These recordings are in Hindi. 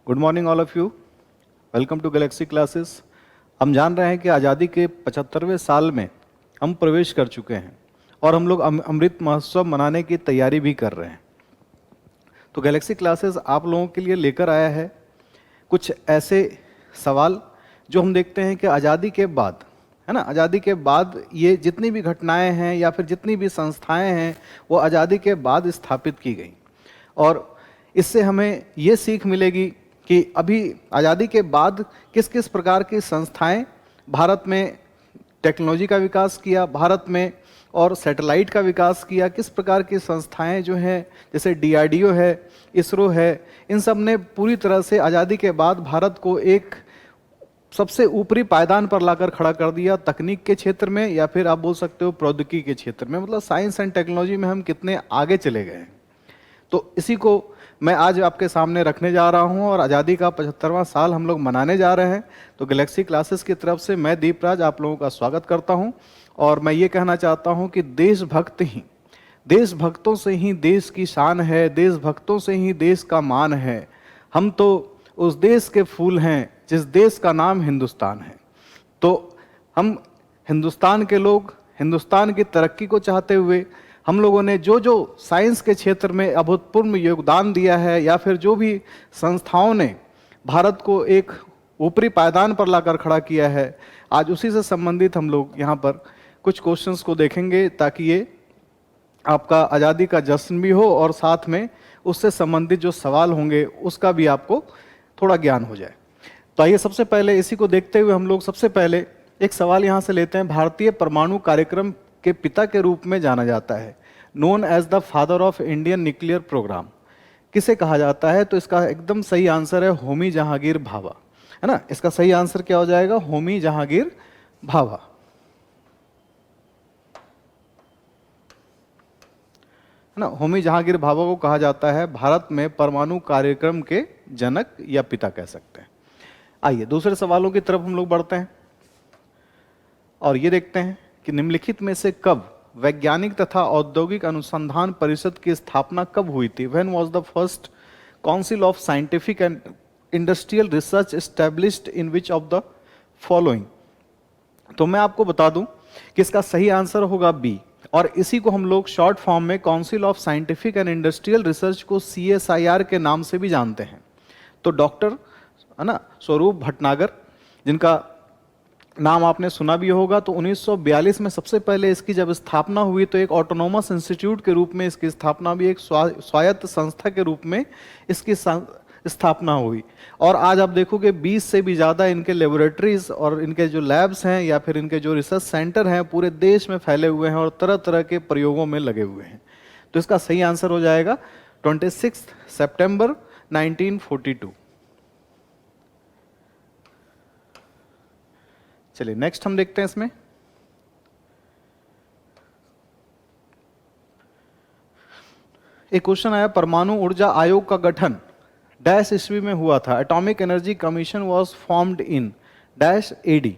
Good morning all of you. Welcome to Galaxy Classes. हम जान रहे हैं कि आज़ादी के 75वें साल में हम प्रवेश कर चुके हैं और हम लोग अमृत महोत्सव मनाने की तैयारी भी कर रहे हैं। तो गैलेक्सी क्लासेस आप लोगों के लिए लेकर आया है कुछ ऐसे सवाल जो हम देखते हैं कि आज़ादी के बाद, है ना, आज़ादी के बाद ये जितनी भी घटनाएं हैं या फिर जितनी भी संस्थाएं हैं वो आज़ादी के बाद स्थापित की गई। और इससे हमें ये सीख मिलेगी कि अभी आज़ादी के बाद किस किस प्रकार की संस्थाएं भारत में टेक्नोलॉजी का विकास किया, भारत में और सैटेलाइट का विकास किया, किस प्रकार की संस्थाएं जो हैं जैसे डीआरडीओ है, इसरो है, इन सब ने पूरी तरह से आज़ादी के बाद भारत को एक सबसे ऊपरी पायदान पर लाकर खड़ा कर दिया तकनीक के क्षेत्र में, या फिर आप बोल सकते हो प्रौद्योगिकी के क्षेत्र में। मतलब साइंस एंड टेक्नोलॉजी में हम कितने आगे चले गए हैं। तो इसी को मैं आज आपके सामने रखने जा रहा हूं और आज़ादी का 75वां साल हम लोग मनाने जा रहे हैं। तो गैलेक्सी क्लासेस की तरफ से मैं दीपराज आप लोगों का स्वागत करता हूं और मैं ये कहना चाहता हूं कि देशभक्तों से ही देश की शान है, देशभक्तों से ही देश का मान है। हम तो उस देश के फूल हैं जिस देश का नाम हिंदुस्तान है। तो हम हिंदुस्तान के लोग हिंदुस्तान की तरक्की को चाहते हुए हम लोगों ने जो जो साइंस के क्षेत्र में अभूतपूर्व योगदान दिया है या फिर जो भी संस्थाओं ने भारत को एक ऊपरी पायदान पर लाकर खड़ा किया है, आज उसी से संबंधित हम लोग यहाँ पर कुछ क्वेश्चंस को देखेंगे ताकि ये आपका आज़ादी का जश्न भी हो और साथ में उससे संबंधित जो सवाल होंगे उसका भी आपको थोड़ा ज्ञान हो जाए। तो आइए सबसे पहले इसी को देखते हुए हम लोग सबसे पहले एक सवाल यहाँ से लेते हैं। भारतीय परमाणु कार्यक्रम के पिता के रूप में जाना जाता है, known as the father of Indian nuclear programme, किसे कहा जाता है? तो इसका एकदम सही आंसर है होमी जहांगीर भाभा, है ना। इसका सही आंसर क्या हो जाएगा? होमी जहांगीर भाभा, है ना। होमी जहांगीर भाभा को कहा जाता है भारत में परमाणु कार्यक्रम के जनक या पिता कह सकते हैं। आइए दूसरे सवालों की तरफ हम लोग बढ़ते हैं और ये देखते हैं कि निम्नलिखित में से कब वैज्ञानिक तथा औद्योगिक अनुसंधान परिषद की स्थापना कब हुई थी? When was the first council of scientific and industrial research established in which of the following? तो मैं आपको बता दूं कि इसका सही आंसर होगा बी, और इसी को हम लोग शॉर्ट फॉर्म में council of scientific and industrial research को CSIR के नाम से भी जानते हैं। तो डॉक्टर, है ना, स्वरूप भटनागर, जिनका नाम आपने सुना भी होगा, तो 1942 में सबसे पहले इसकी जब स्थापना हुई तो एक ऑटोनोमस इंस्टीट्यूट के रूप में इसकी स्थापना भी, एक स्वायत्त संस्था के रूप में इसकी स्थापना हुई। और आज आप देखोगे 20 से भी ज़्यादा इनके लेबोरेटरीज और इनके जो लैब्स हैं या फिर इनके जो रिसर्च सेंटर हैं पूरे देश में फैले हुए हैं और तरह तरह के प्रयोगों में लगे हुए हैं। तो इसका सही आंसर हो जाएगा 26 सितंबर 1942। चलिए नेक्स्ट हम देखते हैं। इसमें एक क्वेश्चन आया, परमाणु ऊर्जा आयोग का गठन डैश ईस्वी में हुआ था? Atomic Energy Commission was formed in dash AD.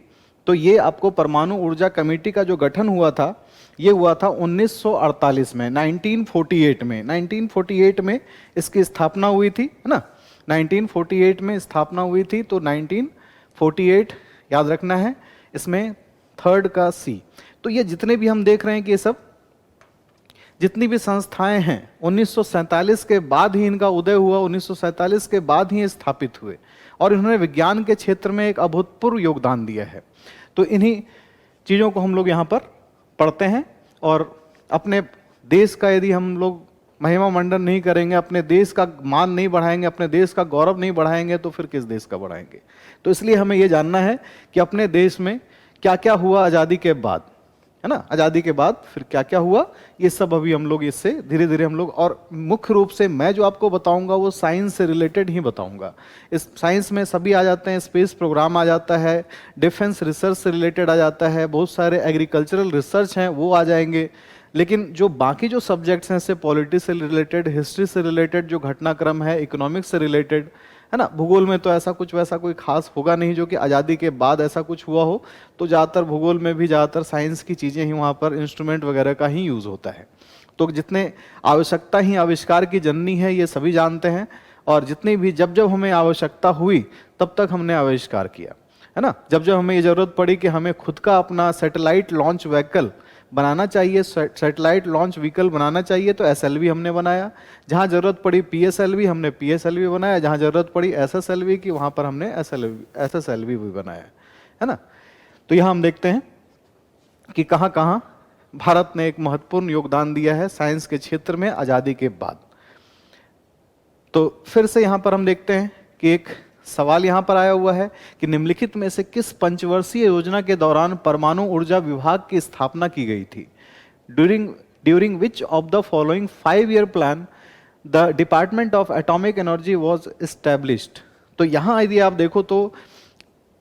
तो ये आपको परमाणु ऊर्जा कमेटी का जो गठन हुआ था ये हुआ था 1948 में, 1948 में। 1948 में इसकी स्थापना हुई थी, है ना। 1948 में स्थापना हुई थी। तो 1948 याद रखना है, इसमें थर्ड का सी। तो ये जितने भी हम देख रहे हैं कि ये सब जितनी भी संस्थाएं हैं 1947 के बाद ही इनका उदय हुआ, 1947 के बाद ही स्थापित हुए और इन्होंने विज्ञान के क्षेत्र में एक अभूतपूर्व योगदान दिया है। तो इन्हीं चीज़ों को हम लोग यहाँ पर पढ़ते हैं और अपने देश का यदि हम लोग महिमा मंडन नहीं करेंगे, अपने देश का मान नहीं बढ़ाएंगे, अपने देश का गौरव नहीं बढ़ाएंगे तो फिर किस देश का बढ़ाएंगे? तो इसलिए हमें ये जानना है कि अपने देश में क्या क्या हुआ आज़ादी के बाद, है ना। आज़ादी के बाद फिर क्या क्या हुआ, ये सब अभी हम लोग इससे धीरे धीरे हम लोग, और मुख्य रूप से मैं जो आपको बताऊंगा वो साइंस से रिलेटेड ही बताऊंगा। इस साइंस में सभी आ जाते हैं, स्पेस प्रोग्राम आ जाता है, डिफेंस रिसर्च से रिलेटेड आ जाता है, बहुत सारे एग्रीकल्चरल रिसर्च हैं वो आ जाएंगे। लेकिन जो बाकी जो सब्जेक्ट्स हैं, जैसे पॉलिटिक्स से रिलेटेड, हिस्ट्री से रिलेटेड जो घटनाक्रम है, इकोनॉमिक्स से रिलेटेड, है ना। भूगोल में तो ऐसा कुछ वैसा कोई खास होगा नहीं जो कि आज़ादी के बाद ऐसा कुछ हुआ हो। तो ज़्यादातर भूगोल में भी ज़्यादातर साइंस की चीज़ें ही वहाँ पर इंस्ट्रूमेंट वगैरह का ही यूज़ होता है। तो जितने आवश्यकता ही आविष्कार की जननी है ये सभी जानते हैं, और जितनी भी जब जब हमें आवश्यकता हुई तब तक हमने आविष्कार किया, है ना। जब जब हमें ये जरूरत पड़ी कि हमें खुद का अपना सैटेलाइट लॉन्च व्हीकल बनाना चाहिए, सैटेलाइट लॉन्च व्हीकल बनाना चाहिए, तो एसएलवी हमने बनाया। जहां जरूरत पड़ी पीएसएलवी, हमने पीएसएलवी बनाया। जहां जरूरत पड़ी एसएसएलवी की, वहां पर हमने एसएसएलवी भी बनाया, है ना। तो यहां हम देखते हैं कि कहां कहां भारत ने एक महत्वपूर्ण योगदान दिया है साइंस के क्षेत्र में आजादी के बाद। तो फिर से यहां पर हम देखते हैं कि एक सवाल यहां पर आया हुआ है कि निम्नलिखित में से किस पंचवर्षीय योजना के दौरान परमाणु ऊर्जा विभाग की स्थापना की गई थी? During which of the following 5-year plan the department of atomic energy was established. तो यहां यदि आप देखो तो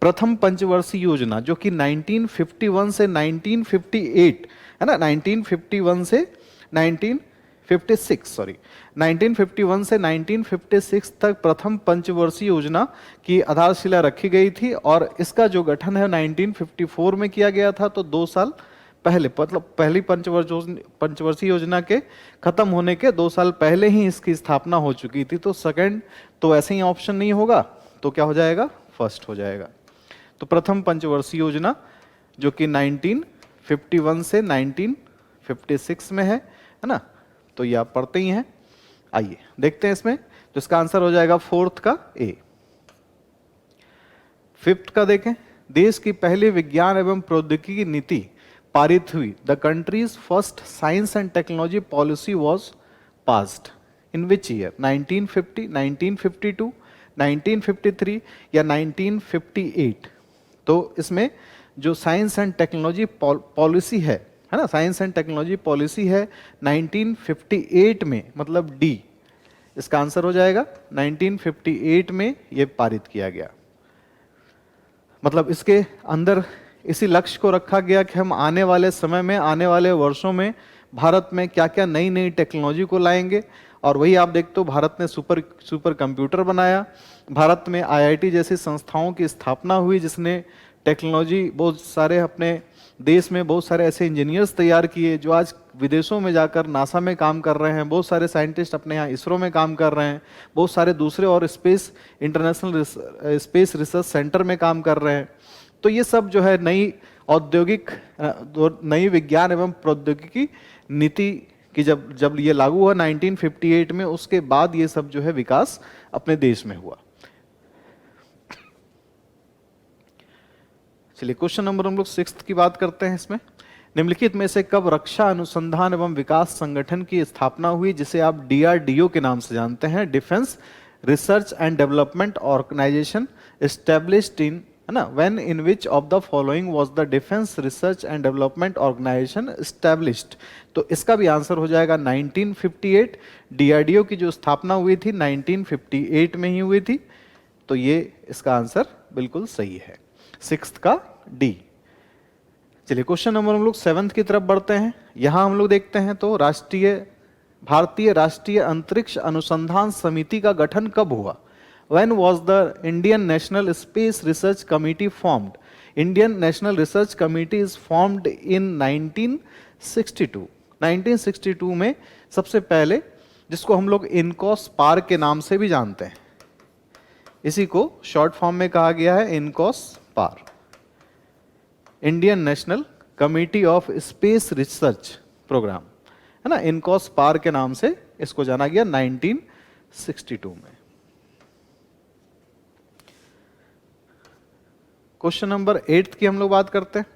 प्रथम पंचवर्षीय योजना जो कि 1951 से 1958, है ना, 1951 से 1956, सॉरी 1951 से 1956 तक प्रथम पंचवर्षीय योजना की आधारशिला रखी गई थी। और इसका जो गठन है 1954 में किया गया था। तो 2 साल पहले, मतलब पहली पंचवर्षीय योजना के खत्म होने के 2 साल पहले ही इसकी स्थापना हो चुकी थी। तो सेकंड तो ऐसे ही ऑप्शन नहीं होगा, तो क्या हो जाएगा? फर्स्ट हो जाएगा। तो प्रथम पंचवर्षीय योजना जो कि 1951 से 1956 में है ना। तो ये आप पढ़ते ही हैं। आइए देखते हैं इसमें। तो इसका आंसर हो जाएगा 4th का ए। 5th का देखें, देश की पहली विज्ञान एवं प्रौद्योगिकी नीति पारित हुई। The country's first science and technology policy was passed in which year? 1950, 1952, 1953 या 1958? तो इसमें जो साइंस एंड टेक्नोलॉजी पॉलिसी है ना, साइंस एंड टेक्नोलॉजी पॉलिसी है 1958 में, मतलब डी। इसका आंसर हो जाएगा 1958 में ये पारित किया गया। मतलब इसके अंदर इसी लक्ष्य को रखा गया कि हम आने वाले समय में, आने वाले वर्षों में भारत में क्या क्या नई नई टेक्नोलॉजी को लाएंगे। और वही आप देखते हो, भारत ने सुपर कंप्यूटर बनाया, भारत में आईआईटी जैसी संस्थाओं की स्थापना हुई जिसने टेक्नोलॉजी, बहुत सारे अपने देश में बहुत सारे ऐसे इंजीनियर्स तैयार किए जो आज विदेशों में जाकर नासा में काम कर रहे हैं। बहुत सारे साइंटिस्ट अपने यहाँ इसरो में काम कर रहे हैं, बहुत सारे दूसरे और इंटरनेशनल स्पेस रिसर्च सेंटर में काम कर रहे हैं। तो ये सब जो है नई औद्योगिक, नई विज्ञान एवं प्रौद्योगिकी नीति कि जब ये लागू हुआ 1958 में, उसके बाद ये सब जो है विकास अपने देश में हुआ। चलिए क्वेश्चन नंबर हम लोग 6th की बात करते हैं। इसमें निम्नलिखित में से कब रक्षा अनुसंधान एवं विकास संगठन की स्थापना हुई, जिसे आप डीआरडीओ के नाम से जानते हैं? Defence Research and Development Organisation established in, है ना, when in which of the following was the Defence Research and Development Organisation established? तो इसका भी आंसर हो जाएगा 1958। डीआरडीओ की जो स्थापना हुई थी 1958 में ही हुई थी। तो ये इसका आंसर बिल्कुल सही है, 6th का डी। चलिए क्वेश्चन नंबर हम लोग 7th की तरफ बढ़ते हैं। यहां हम लोग देखते हैं तो भारतीय राष्ट्रीय अंतरिक्ष अनुसंधान समिति का गठन कब हुआ? When was the Indian National Space Research Committee formed? Indian National Research Committee is formed in 1962. 1962 में सबसे पहले, जिसको हम लोग इनकॉस पार के नाम से भी जानते हैं, इसी को शॉर्ट फॉर्म में कहा गया है INCOSPAR, Indian National Committee of Space Research programme, है ना। इनकॉस पार के नाम से इसको जाना गया 1962 में। क्वेश्चन नंबर 8 की हम लोग बात करते हैं।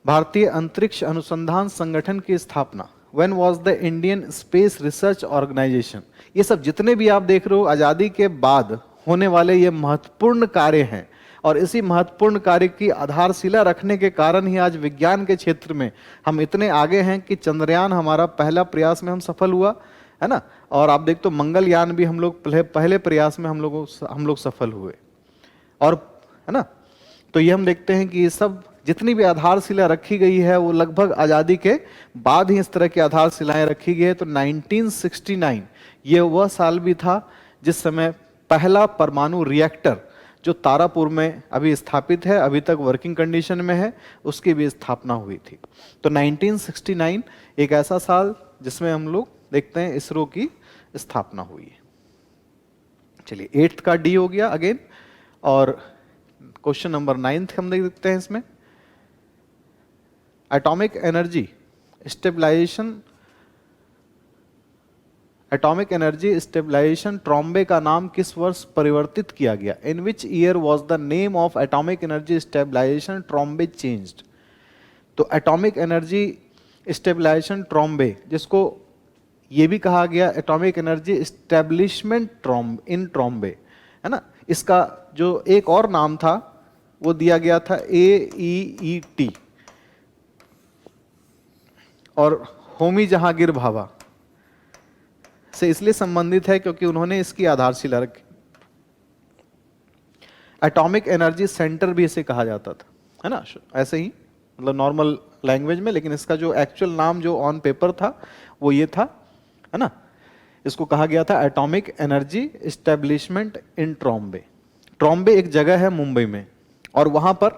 भारतीय अंतरिक्ष अनुसंधान संगठन की स्थापना, when was the Indian Space Research Organisation? ये सब जितने भी आप देख रहे हो आजादी के बाद होने वाले ये महत्वपूर्ण कार्य हैं, और इसी महत्वपूर्ण कार्य की आधारशिला रखने के कारण ही आज विज्ञान के क्षेत्र में हम इतने आगे हैं कि चंद्रयान हमारा पहला प्रयास में हम सफल हुआ, है ना। और आप देखते हो मंगलयान भी हम लोग पहले प्रयास में हम लोग सफल हुए, और है ना। तो ये हम देखते हैं कि ये सब जितनी भी आधारशिला रखी गई है वो लगभग आज़ादी के बाद ही इस तरह की आधारशिलाएं रखी गई है। तो 1969 ये वह साल भी था जिस समय पहला परमाणु रिएक्टर जो तारापुर में अभी स्थापित है, अभी तक वर्किंग कंडीशन में है, उसकी भी स्थापना हुई थी। तो 1969 एक ऐसा साल जिसमें हम लोग देखते हैं इसरो की स्थापना हुई है। चलिए 8th का डी हो गया अगेन। और क्वेश्चन नंबर 9th हम देख देखते हैं इसमें। Atomic energy stabilization, atomic energy stabilization Trombay का नाम किस वर्ष परिवर्तित किया गया? In which year was the name of atomic energy stabilization Trombay changed? तो एटॉमिक एनर्जी स्टेबलाइजेशन ट्रॉम्बे, जिसको ये भी कहा गया atomic energy establishment in Trombay, है ना, इसका जो एक और नाम था वो दिया गया था AEET, और होमी जहांगीर भाभा से इसलिए संबंधित है क्योंकि उन्होंने इसकी आधारशिला रखी। एटॉमिक एनर्जी सेंटर भी इसे कहा जाता था, है ना, ऐसे ही मतलब नॉर्मल लैंग्वेज में, लेकिन इसका जो एक्चुअल नाम जो ऑन पेपर था वो ये था, है ना। इसको कहा गया था एटॉमिक एनर्जी एस्टेब्लिशमेंट इन ट्रॉम्बे। ट्रॉम्बे एक जगह है मुंबई में, और वहां पर,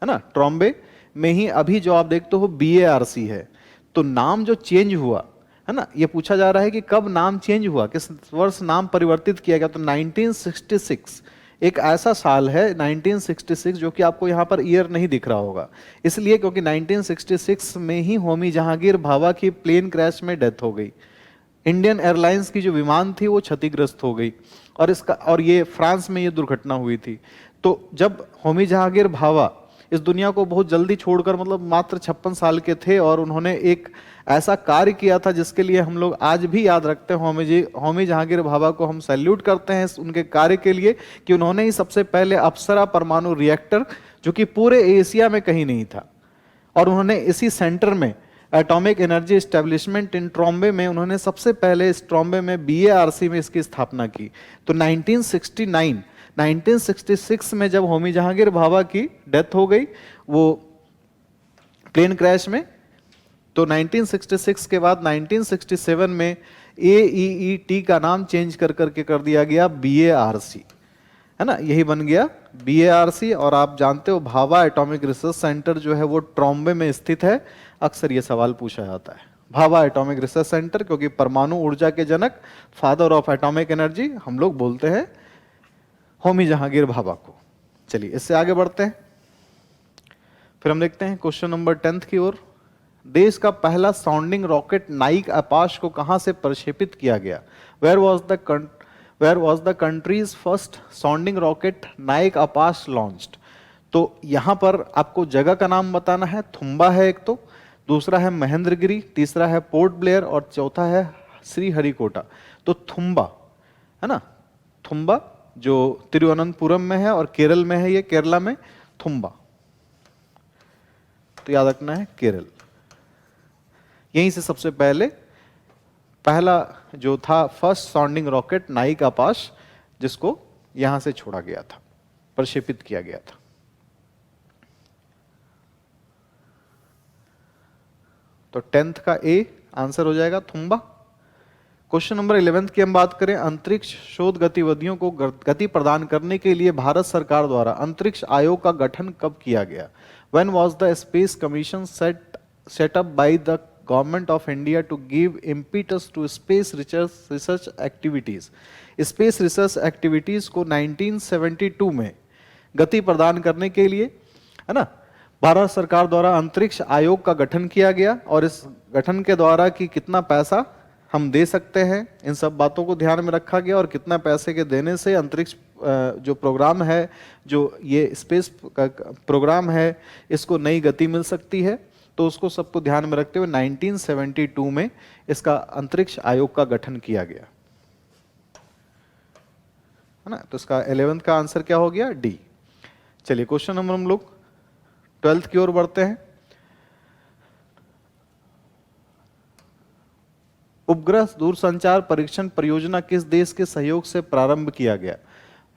है ना, ट्रॉम्बे में ही अभी जो आप देखते हो BARC है। तो नाम जो चेंज हुआ, है ना, ये पूछा जा रहा है कि कब नाम चेंज हुआ, किस वर्ष नाम परिवर्तित किया गया? तो 1966 एक ऐसा साल है 1966 जो कि आपको यहाँ पर ईयर नहीं दिख रहा होगा, इसलिए क्योंकि 1966 में ही होमी जहांगीर भाभा की प्लेन क्रैश में डेथ हो गई। इंडियन एयरलाइंस की जो विमान थी वो क्षतिग्रस्त हो गई, और ये फ्रांस में ये दुर्घटना हुई थी। तो जब होमी जहांगीर भाभा इस दुनिया को बहुत जल्दी छोड़कर, मतलब मात्र 56 साल के थे, और उन्होंने एक ऐसा कार्य किया था जिसके लिए हम लोग आज भी याद रखते हैं। होमी जहांगीर भाभा को हम सैल्यूट करते हैं उनके कार्य के लिए, कि उन्होंने ही सबसे पहले अप्सरा परमाणु रिएक्टर, जो कि पूरे एशिया में कहीं नहीं था, और उन्होंने इसी सेंटर में एटॉमिक एनर्जी एस्टेब्लिशमेंट इन ट्रॉम्बे में उन्होंने सबसे पहले इस ट्रॉम्बे में BARC में इसकी स्थापना की। तो 1966 में जब होमी जहांगीर भाभा की डेथ हो गई वो प्लेन क्रैश में, तो 1966 के बाद 1967 में AEET का नाम चेंज करके कर दिया गया BARC, है ना, यही बन गया BARC। और आप जानते हो भाभा एटॉमिक रिसर्च सेंटर जो है वो ट्रॉम्बे में स्थित है। अक्सर ये सवाल पूछा जाता है, भाभा एटॉमिक रिसर्च सेंटर, क्योंकि परमाणु ऊर्जा के जनक, फादर ऑफ एटॉमिक एनर्जी, हम लोग बोलते हैं होमी जहांगीर भाभा को। चलिए इससे आगे बढ़ते हैं, फिर हम देखते हैं क्वेश्चन नंबर 10th की ओर। देश का पहला साउंडिंग रॉकेट नाइक अपाश को कहां से प्रक्षेपित किया गया? Where was the country's first sounding rocket Nike Apache launched? तो यहां पर आपको जगह का नाम बताना है। थुम्बा है एक, तो दूसरा है महेंद्रगिरी, तीसरा है पोर्ट ब्लेयर, और चौथा है श्रीहरिकोटा। तो थुम्बा, है ना, थुम्बा जो तिरुवनंतपुरम में है और केरल में है, ये केरला में थुम्बा, तो याद रखना है केरल। यहीं से सबसे पहला जो था फर्स्ट साउंडिंग रॉकेट नाइक अपाश, जिसको यहां से छोड़ा गया था, प्रक्षेपित किया गया था। तो 10th का A आंसर हो जाएगा थुम्बा। क्वेश्चन नंबर 11th की हम बात करें। अंतरिक्ष शोध गतिविधियों को गति प्रदान करने के लिए भारत सरकार द्वारा अंतरिक्ष आयोग का गठन कब किया गया? When was the Space Commission set up by the Government of India to give impetus to space research activities? Space research activities को 1972 में गति प्रदान करने के लिए, है ना, भारत सरकार द्वारा अंतरिक्ष आयोग का गठन किया गया। और इस गठन के द्वारा कि कितना पैसा हम दे सकते हैं, इन सब बातों को ध्यान में रखा गया, और कितना पैसे के देने से अंतरिक्ष जो प्रोग्राम है, जो ये स्पेस प्रोग्राम है, इसको नई गति मिल सकती है। तो उसको सबको ध्यान में रखते हुए 1972 में इसका अंतरिक्ष आयोग का गठन किया गया, है ना। तो इसका 11th का आंसर क्या हो गया? डी। चलिए क्वेश्चन नंबर हम लोग 12th की ओर बढ़ते हैं। उपग्रह दूरसंचार परीक्षण परियोजना किस देश के सहयोग से प्रारंभ किया गया?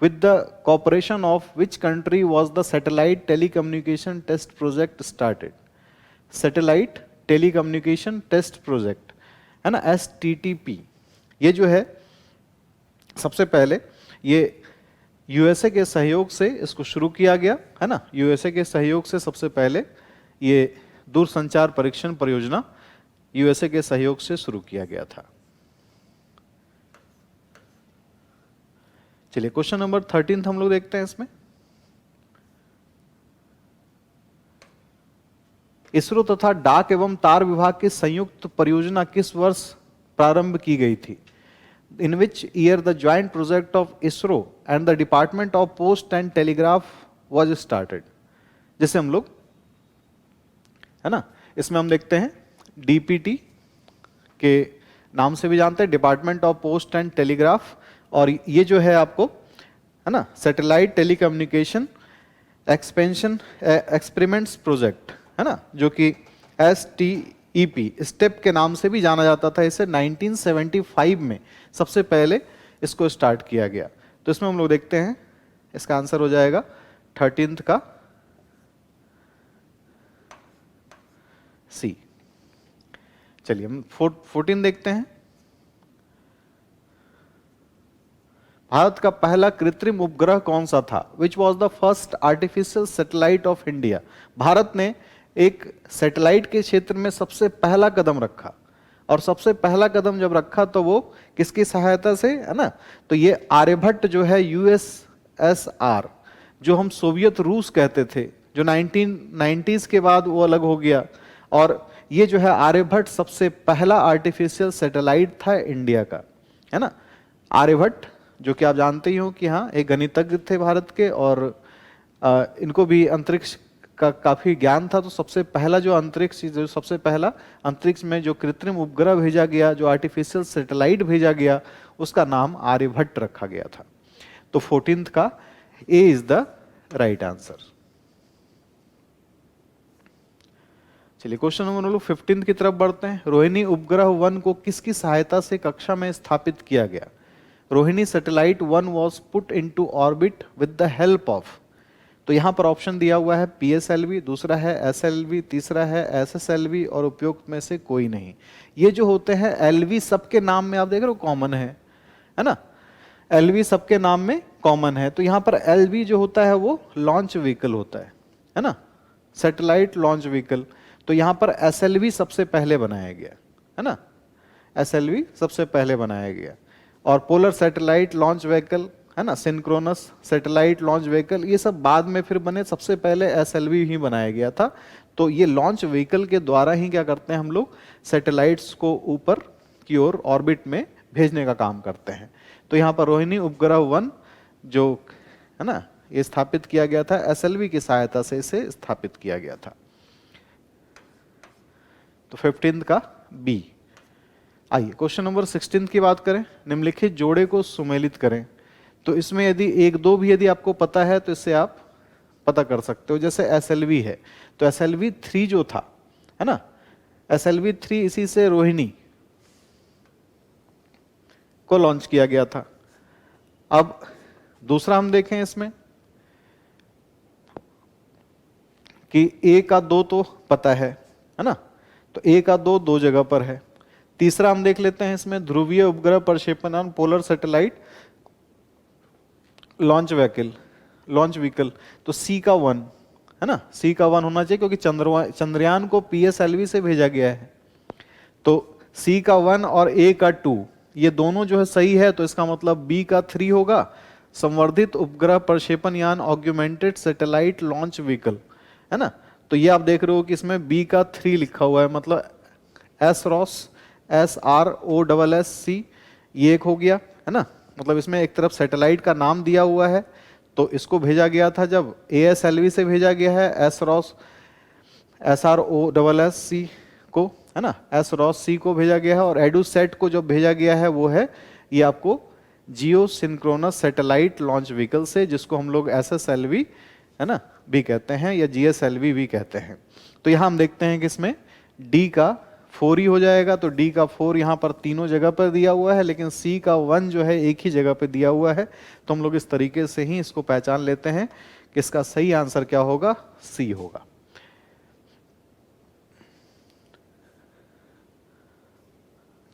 With the cooperation of which country was the satellite telecommunication test project started? Satellite telecommunication test project, है ना, STTP। ये जो है सबसे पहले ये USA के सहयोग से इसको शुरू किया गया, है ना। USA के सहयोग से सबसे पहले ये दूरसंचार परीक्षण परियोजना USA के सहयोग से शुरू किया गया था। चलिए क्वेश्चन नंबर 13 हम लोग देखते हैं इसमें। इसरो तथा डाक एवं तार विभाग की संयुक्त परियोजना किस वर्ष प्रारंभ की गई थी? In which year the joint project of ISRO and the department of post and telegraph was started. जैसे हम लोग, है ना, इसमें हम देखते हैं डीपीटी के नाम से भी जानते हैं, department of post and telegraph, और ये जो है आपको, है ना, satellite telecommunication expansion experiments project, है ना, जो कि STEP स्टेप के नाम से भी जाना जाता था। इसे 1975 में सबसे पहले इसको स्टार्ट किया गया। तो इसमें हम लोग देखते हैं, इसका आंसर हो जाएगा 13th का सी। चलिए हम 14 देखते हैं। भारत का पहला कृत्रिम उपग्रह कौन सा था? Which was the first artificial satellite of India. Bharat ने एक सैटेलाइट के क्षेत्र में सबसे पहला कदम रखा, और सबसे पहला कदम जब रखा तो वो किसकी सहायता से, है ना, तो ये आर्यभट्ट जो है USSR, जो हम सोवियत रूस कहते थे, जो 1990s के बाद वो अलग हो गया, और ये जो है आर्यभट्ट सबसे पहला आर्टिफिशियल सैटेलाइट था इंडिया का, है ना। आर्यभट्ट जो कि आप जानते ही हो कि हाँ एक गणितज्ञ थे भारत के, और इनको भी अंतरिक्ष का काफी ज्ञान था। तो सबसे पहला जो अंतरिक्ष, जो सबसे पहला अंतरिक्ष में जो कृत्रिम उपग्रह भेजा गया, जो आर्टिफिशियल सैटेलाइट भेजा गया, उसका नाम आर्यभट्ट रखा गया था। तो 14th का ए इज द राइट आंसर। चलिए क्वेश्चन नंबर 15 की तरफ बढ़ते हैं। रोहिणी उपग्रह 1 को किसकी सहायता से कक्षा में स्थापित किया गया? Rohini satellite 1 was put into orbit with the help of, तो यहां पर ऑप्शन दिया हुआ है PSLV, दूसरा है SLV, तीसरा है SSLV, और उपयुक्त में से कोई नहीं। ये जो होते हैं LV सबके नाम में आप देख रहे हो कॉमन है ना, LV सबके नाम में कॉमन है। तो यहां पर LV जो होता है वो लॉन्च व्हीकल होता है ना, सैटेलाइट लॉन्च व्हीकल। तो यहां पर SLV सबसे पहले बनाया गया, है ना, SLV सबसे पहले बनाया गया। और पोलर सैटेलाइट लॉन्च व्हीकल, है ना, सिंक्रोनस सैटेलाइट लॉन्च व्हीकल, ये सब बाद में फिर बने, सबसे पहले SLV ही बनाया गया था। तो ये लॉन्च व्हीकल के द्वारा ही क्या करते हैं हम लोग, सैटेलाइट्स को ऊपर की ओर ऑर्बिट में भेजने का काम करते हैं। तो यहाँ पर रोहिणी उपग्रह 1 जो है ना, ये स्थापित किया गया था, SLV की सहायता से इसे स्थापित किया गया था। तो 15th का बी। आइए क्वेश्चन नंबर 16 की बात करें। निम्नलिखित जोड़े को सुमेलित करें। तो इसमें यदि 1 2 भी यदि आपको पता है तो इससे आप पता कर सकते हो। जैसे SLV है तो SLV 3 जो था, है ना, SLV 3 इसी से रोहिणी को लॉन्च किया गया था। अब दूसरा हम देखें इसमें कि 1 का 2 तो पता है ना, तो 1 का 2 दो जगह पर है। तीसरा हम देख लेते हैं इसमें ध्रुवीय उपग्रह प्रक्षेपण on polar satellite launch vehicle, तो C का 1, है ना, C का 1 होना चाहिए क्योंकि चंद्रयान को PSLV से भेजा गया है। तो C का 1 और A का 2 ये दोनों जो है सही है, तो इसका मतलब B का 3 होगा, संवर्धित उपग्रह प्रक्षेपण यान ऑग्यूमेंटेड सैटेलाइट लॉन्च व्हीकल, है ना। तो ये आप देख रहे हो कि इसमें B का 3 लिखा हुआ है, मतलब SROSC ये एक हो गया, है ना, मतलब इसमें एक तरफ सैटेलाइट का नाम दिया हुआ है। तो इसको भेजा गया था जब ASLV से भेजा गया है SROSC को, है ना, SROSC को भेजा गया है। और एडुसेट को जो भेजा गया है वो है ये आपको जियो सिंक्रोनस सैटेलाइट लॉन्च व्हीकल से, जिसको हम लोग SSLV, है ना, भी कहते हैं या GSLV भी कहते हैं। तो यहाँ हम देखते हैं कि इसमें D का 4 ही हो जाएगा। तो D का 4 यहाँ पर तीनों जगह पर दिया हुआ है, लेकिन C का 1 जो है एक ही जगह पर दिया हुआ है। तो हम लोग इस तरीके से ही इसको पहचान लेते हैं कि इसका सही आंसर क्या होगा, C होगा।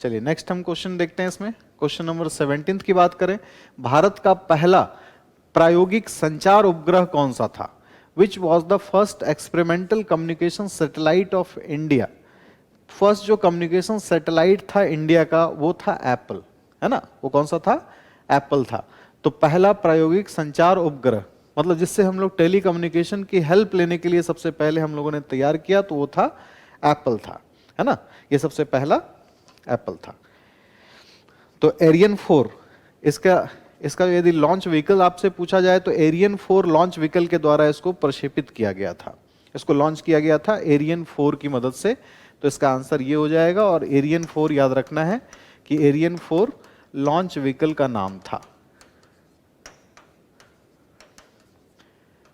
चलिए नेक्स्ट हम क्वेश्चन देखते हैं। इसमें क्वेश्चन नंबर 17 की बात करें। भारत का पहला प्रायोगिक संचार उपग्रह कौन सा था? Which was the first experimental communication satellite of India. First जो कम्युनिकेशन सैटेलाइट था इंडिया का वो था एप्पल, है ना, वो कौन सा था, एप्पल था। तो पहला प्रायोगिक संचार उपग्रह, मतलब जिससे हम लोग टेली कम्युनिकेशन की हेल्प लेने के लिए सबसे पहले हम लोगों ने तैयार किया, तो वो था एप्पल था, है ना, ये सबसे पहला एप्पल था। तो एरियन 4, इसका इसका यदि लॉन्च व्हीकल आपसे पूछा जाए तो एरियन 4 लॉन्च व्हीकल के द्वारा इसको प्रक्षेपित किया गया था, इसको लॉन्च किया गया था एरियन 4 की मदद से। तो इसका आंसर ये हो जाएगा, और एरियन 4 याद रखना है कि एरियन 4 लॉन्च व्हीकल का नाम था।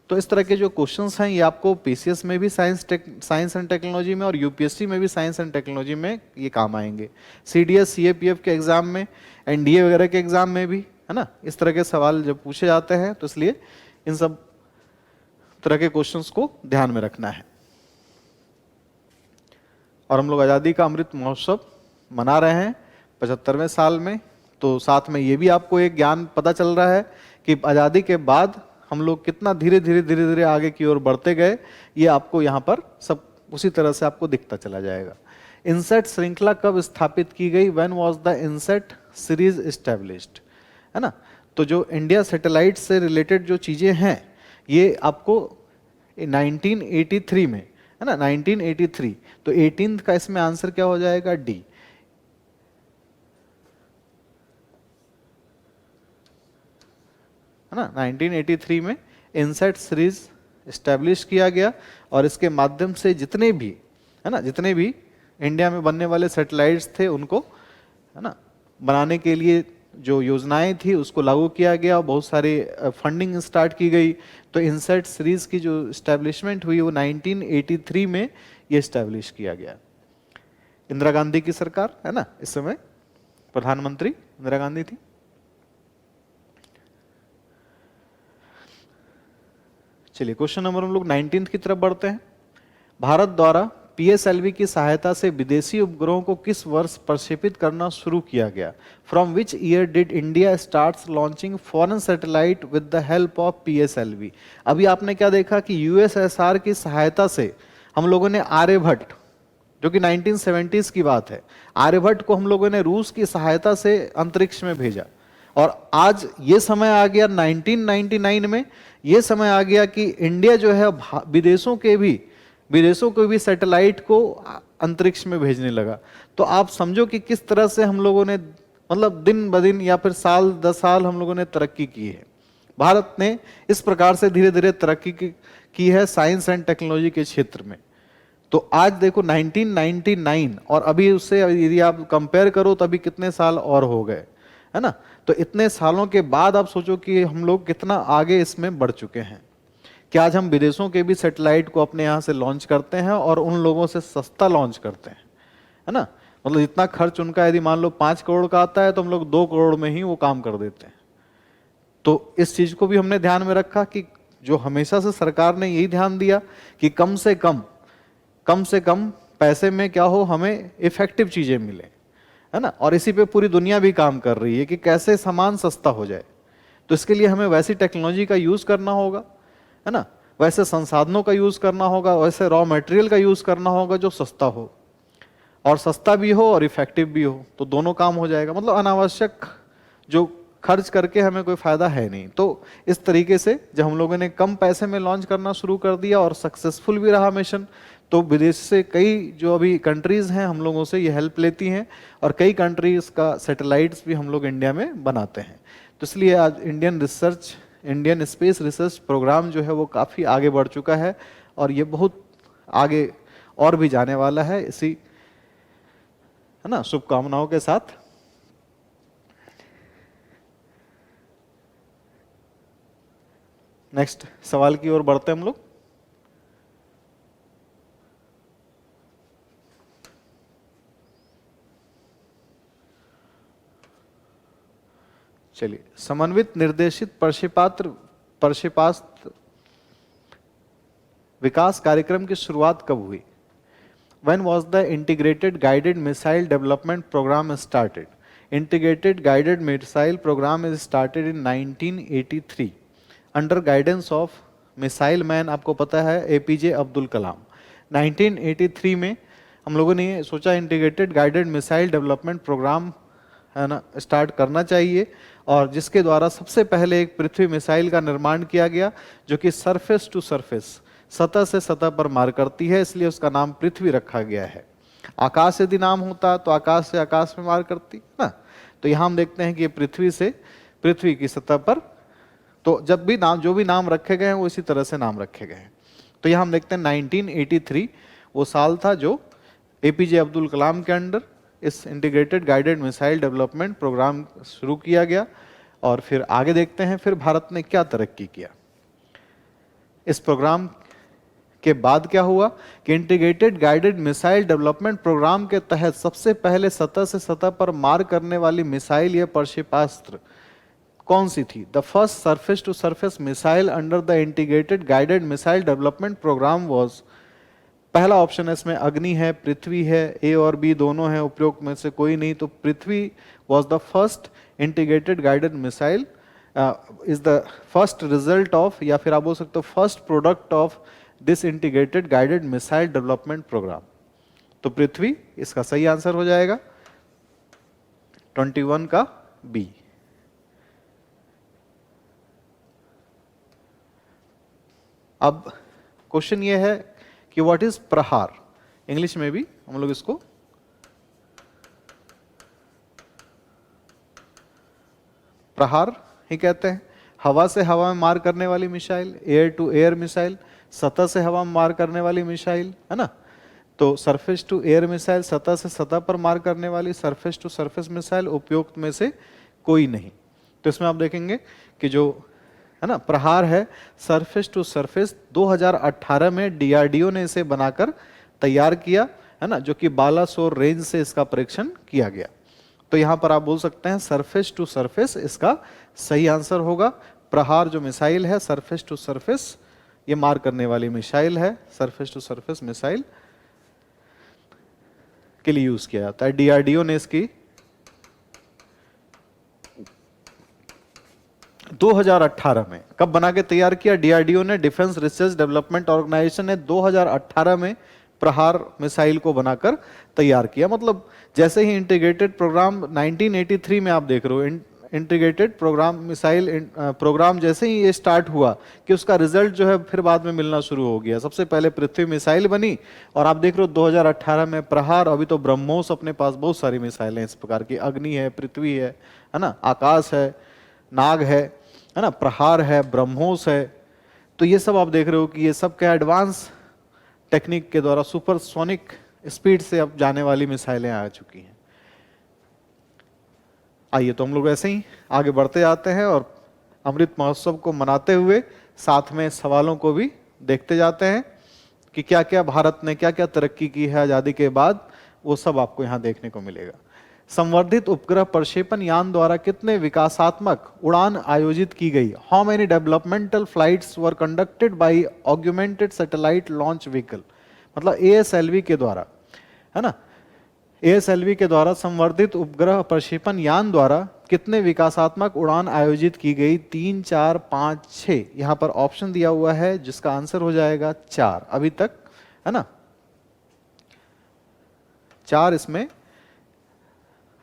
तो इस तरह के जो क्वेश्चंस हैं ये आपको पीसीएस में भी साइंस एंड टेक्नोलॉजी में और यूपीएससी में भी साइंस एंड टेक्नोलॉजी में ये काम आएंगे, सीडीएस सीएपीएफ के एग्जाम में, एनडीए वगैरह के एग्जाम में भी, है ना, इस तरह के सवाल जब पूछे जाते हैं तो इसलिए इन सब तरह के क्वेश्चंस को ध्यान में रखना है। और हम लोग आज़ादी का अमृत महोत्सव मना रहे हैं 75वें साल में, तो साथ में ये भी आपको एक ज्ञान पता चल रहा है कि आज़ादी के बाद हम लोग कितना धीरे धीरे आगे की ओर बढ़ते गए, ये आपको यहाँ पर सब उसी तरह से आपको दिखता चला जाएगा। इनसेट श्रृंखला कब स्थापित की गई? When was the INSAT series established, है ना। तो जो इंडिया सैटेलाइट से रिलेटेड जो चीज़ें हैं ये आपको 1983 में, है ना, 1983। तो 18th का इसमें आंसर क्या हो जाएगा? डी। है ना, 1983 में इनसेट सीरीज एस्टेब्लिश किया गया, और इसके माध्यम से जितने भी, है ना, जितने भी इंडिया में बनने वाले सैटेलाइट्स थे उनको, है ना, बनाने के लिए जो योजनाएं थी उसको लागू किया गया, और बहुत सारे फंडिंग स्टार्ट की गई। तो इनसेट सीरीज की जो इस्टेब्लिशमेंट हुई वो 1983 में ये इस्टेब्लिश किया गया। इंदिरा गांधी की सरकार, है ना, इस समय प्रधानमंत्री इंदिरा गांधी थी। चलिए क्वेश्चन नंबर हम लोग 19 की तरफ बढ़ते हैं। भारत द्वारा पीएसएलवी की सहायता से विदेशी उपग्रहों को किस वर्ष प्रक्षेपित करना शुरू किया गया? From which year did India starts launching foreign satellite with the help of PSLV? अभी आपने क्या देखा कि यूएसएसआर की सहायता से हम लोगों ने आर्यभट्ट, जो कि 1970s की बात है, आर्यभट्ट को हम लोगों ने रूस की सहायता से अंतरिक्ष में भेजा। और आज ये समय आ गया 1999 में, ये समय आ गया कि इंडिया जो है विदेशों के भी सैटेलाइट को अंतरिक्ष में भेजने लगा। तो आप समझो कि किस तरह से हम लोगों ने, मतलब दिन ब दिन या फिर साल 10 साल हम लोगों ने तरक्की की है। भारत ने इस प्रकार से धीरे धीरे तरक्की की है साइंस एंड टेक्नोलॉजी के क्षेत्र में। तो आज देखो 1999 और अभी उससे यदि आप कंपेयर करो तो अभी कितने साल और हो गए, है ना। तो इतने सालों के बाद आप सोचो कि हम लोग कितना आगे इसमें बढ़ चुके हैं कि आज हम विदेशों के भी सैटेलाइट को अपने यहाँ से लॉन्च करते हैं और उन लोगों से सस्ता लॉन्च करते हैं, है ना। मतलब इतना खर्च उनका यदि मान लो 5 करोड़ का आता है तो हम लोग 2 करोड़ में ही वो काम कर देते हैं। तो इस चीज को भी हमने ध्यान में रखा कि जो हमेशा से सरकार ने यही ध्यान दिया कि कम से कम पैसे में क्या हो, हमें इफेक्टिव चीजें मिले, है ना। और इसी पे पूरी दुनिया भी काम कर रही है कि कैसे सामान सस्ता हो जाए। तो इसके लिए हमें वैसी टेक्नोलॉजी का यूज करना होगा, है ना, वैसे संसाधनों का यूज करना होगा, वैसे रॉ मटेरियल का यूज करना होगा जो सस्ता हो, और सस्ता भी हो और इफेक्टिव भी हो, तो दोनों काम हो जाएगा। मतलब अनावश्यक जो खर्च करके हमें कोई फायदा है नहीं। तो इस तरीके से जब हम लोगों ने कम पैसे में लॉन्च करना शुरू कर दिया और सक्सेसफुल भी रहा मिशन, तो विदेश से कई जो अभी कंट्रीज हैं हम लोगों से ये हेल्प लेती हैं, और कई कंट्रीज का सैटेलाइट्स भी हम लोग इंडिया में बनाते हैं। तो इसलिए आज इंडियन स्पेस रिसर्च प्रोग्राम जो है वो काफ़ी आगे बढ़ चुका है, और ये बहुत आगे और भी जाने वाला है, इसी, है ना, शुभकामनाओं के साथ। नेक्स्ट सवाल की ओर बढ़ते हैं हम लोग। चलिए, समन्वित निर्देशित प्रक्षेपास्त्र विकास कार्यक्रम की शुरुआत कब हुई? When was the Integrated Guided Missile Development Program started? Integrated Guided Missile Program is started in 1983 under guidance of Missile Man, आपको पता है, APJ अब्दुल कलाम। 1983 में हम लोगों ने सोचा integrated guided missile development programme है ना, स्टार्ट करना चाहिए, और जिसके द्वारा सबसे पहले एक पृथ्वी मिसाइल का निर्माण किया गया जो कि सरफेस टू सरफेस, सतह से सतह पर मार करती है, इसलिए उसका नाम पृथ्वी रखा गया है। आकाश यदि नाम होता तो आकाश से आकाश में मार करती ना, तो यहां हम देखते हैं कि पृथ्वी से पृथ्वी की सतह पर, तो जब भी नाम, जो भी नाम रखे गए हैं वो इसी तरह से नाम रखे गए हैं। तो यहां हम देखते हैं 1983 वो साल था जो एपीजे अब्दुल कलाम के अंडर इस integrated guided missile development programme शुरू किया गया। और फिर आगे देखते हैं फिर भारत ने क्या तरक्की किया। इस प्रोग्राम के बाद क्या हुआ कि integrated guided missile development programme के तहत सबसे पहले सतह से सतह पर मार करने वाली मिसाइल या प्रक्षेपास्त्र कौन सी थी? The first surface to surface missile under the integrated guided missile development programme was, पहला ऑप्शन है इसमें अग्नि है, पृथ्वी है, ए और बी दोनों है, उपयुक्त में से कोई नहीं, तो Prithvi was the first integrated guided missile, is the first result of, या फिर आप बोल सकते हो first product of this integrated guided missile development programme. तो पृथ्वी इसका सही आंसर हो जाएगा 21 का बी। अब क्वेश्चन ये है कि व्हाट इज प्रहार, इंग्लिश में भी हम लोग इसको प्रहार ही कहते हैं। हवा से हवा में मार करने वाली missile, air to air missile, सतह से हवा में मार करने वाली मिसाइल, है ना। तो सरफेस टू एयर मिसाइल, सतह से सतह पर मार करने वाली, सरफेस टू सरफेस मिसाइल, उपयुक्त में से कोई नहीं। तो इसमें आप देखेंगे कि जो है ना प्रहार है, सरफेस टू सरफेस, 2018 में डीआरडीओ ने इसे बनाकर तैयार किया, है ना, जो कि बालासोर रेंज से इसका परीक्षण किया गया। तो यहां पर आप बोल सकते हैं सरफेस टू सरफेस इसका सही आंसर होगा। प्रहार जो मिसाइल है सरफेस टू सरफेस, ये मार करने वाली मिसाइल है, सरफेस टू सरफेस मिसाइल के लिए यूज किया जाता है। डीआरडीओ ने इसकी 2018 में कब बना के तैयार किया? डीआरडीओ ने, डिफेंस रिसर्च डेवलपमेंट ऑर्गेनाइजेशन ने 2018 में प्रहार मिसाइल को बनाकर तैयार किया। मतलब जैसे ही इंटीग्रेटेड प्रोग्राम 1983 में आप देख रहे हो, इंटीग्रेटेड प्रोग्राम मिसाइल प्रोग्राम जैसे ही ये स्टार्ट हुआ कि उसका रिजल्ट जो है फिर बाद में मिलना शुरू हो गया। सबसे पहले पृथ्वी मिसाइल बनी और आप देख रहे हो 2018 में प्रहार। अभी तो ब्रह्मोस अपने पास बहुत सारी मिसाइलें इस प्रकार की, अग्नि है, पृथ्वी है ना, आकाश है, नाग है ना, प्रहार है, ब्रह्मोस है। तो ये सब आप देख रहे हो कि ये सब क्या एडवांस टेक्निक के द्वारा सुपरसोनिक स्पीड से अब जाने वाली मिसाइलें आ चुकी हैं। आइए तो हम लोग ऐसे ही आगे बढ़ते जाते हैं और अमृत महोत्सव को मनाते हुए साथ में सवालों को भी देखते जाते हैं कि क्या क्या भारत ने क्या क्या तरक्की की है आज़ादी के बाद, वो सब आपको यहाँ देखने को मिलेगा। संवर्धित उपग्रह प्रक्षेपण यान द्वारा कितने विकासात्मक उड़ान आयोजित की गई? How many developmental flights were conducted by augmented satellite launch vehicle, मतलब एएसएलवी के द्वारा, है ना, एएसएलवी के द्वारा संवर्धित उपग्रह प्रक्षेपण यान द्वारा कितने विकासात्मक उड़ान आयोजित की गई? 3, 4, 5, 6। यहां पर ऑप्शन दिया हुआ है जिसका आंसर हो जाएगा 4 अभी तक, है ना, 4 इसमें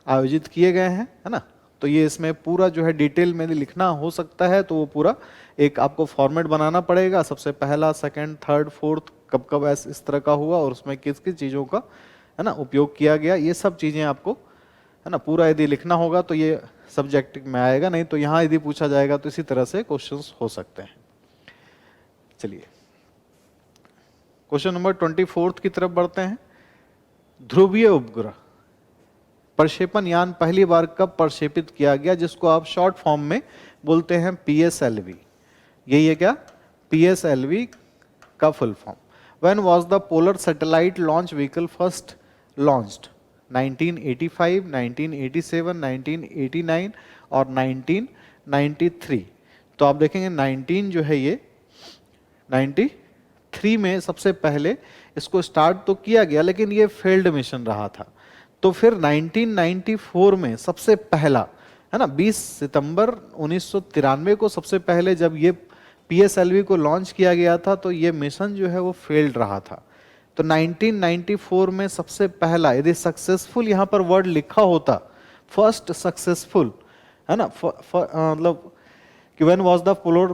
आयोजित किए गए हैं, है ना। तो ये इसमें पूरा जो है डिटेल में लिखना हो सकता है, तो वो पूरा एक आपको फॉर्मेट बनाना पड़ेगा। सबसे पहला, सेकंड, थर्ड, फोर्थ, कब कब इस तरह का हुआ और उसमें किस किस चीज़ों का, है ना, उपयोग किया गया, ये सब चीज़ें आपको, है ना, पूरा यदि लिखना होगा तो ये सब्जेक्ट में आएगा, नहीं तो यहाँ यदि पूछा जाएगा तो इसी तरह से क्वेश्चंस हो सकते हैं। चलिए क्वेश्चन नंबर 24 की तरफ बढ़ते हैं। ध्रुवीय उपग्रह प्रक्षेपण यान पहली बार कब प्रक्षेपित किया गया, जिसको आप शॉर्ट फॉर्म में बोलते हैं पीएसएलवी? यही है क्या? पीएसएलवी का full form. When was the polar satellite launch vehicle first launched? 1985, 1987, 1989 और 1993। तो आप देखेंगे 19 जो है ये 93 में सबसे पहले इसको स्टार्ट तो किया गया, लेकिन ये फेल्ड मिशन रहा था। तो फिर 1994 में सबसे पहला, है ना, 20 सितंबर 1993 को सबसे पहले जब ये पीएसएलवी को लॉन्च किया गया था, तो ये मिशन जो है वो फेल्ड रहा था। तो 1994 में सबसे पहला, यदि सक्सेसफुल यहाँ पर वर्ड लिखा होता फर्स्ट सक्सेसफुल, है ना, मतलब कि when was the polar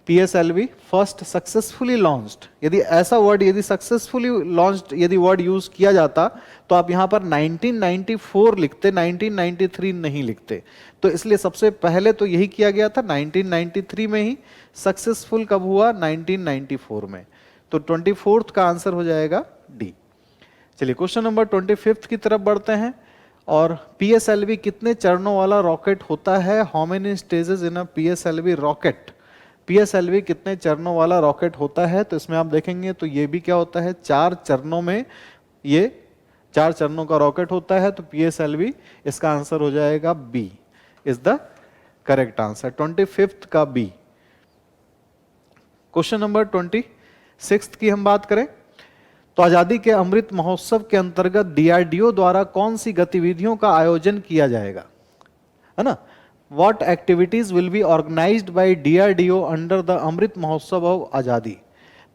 PSLV first successfully launched, यदि ऐसा वर्ड, यदि सक्सेसफुली लॉन्च्ड यदि वर्ड यूज किया जाता तो आप यहां पर 1994 लिखते, 1993 नहीं लिखते। तो इसलिए सबसे पहले तो यही किया गया था 1993 में ही, सक्सेसफुल कब हुआ, 1994 में। तो 24th का आंसर हो जाएगा डी। चलिए क्वेश्चन नंबर 25 की तरफ बढ़ते हैं। और पीएसएलवी कितने चरणों वाला रॉकेट होता है, how many stages in a PSLV rocket, PSLV कितने चरणों वाला रॉकेट होता है। तो इसमें आप देखेंगे तो ये भी क्या होता है, 4 चरणों में, ये 4 चरणों का रॉकेट होता है। तो पीएसएलवी इसका आंसर हो जाएगा b is the correct answer, 25th का बी। क्वेश्चन नंबर 26 की हम बात करें तो आजादी के अमृत महोत्सव के अंतर्गत डीआरडीओ द्वारा कौन सी गतिविधियों का आयोजन किया जाएगा, है ना। What activities will be organized by DRDO under the Amrit Mahotsav of आजादी।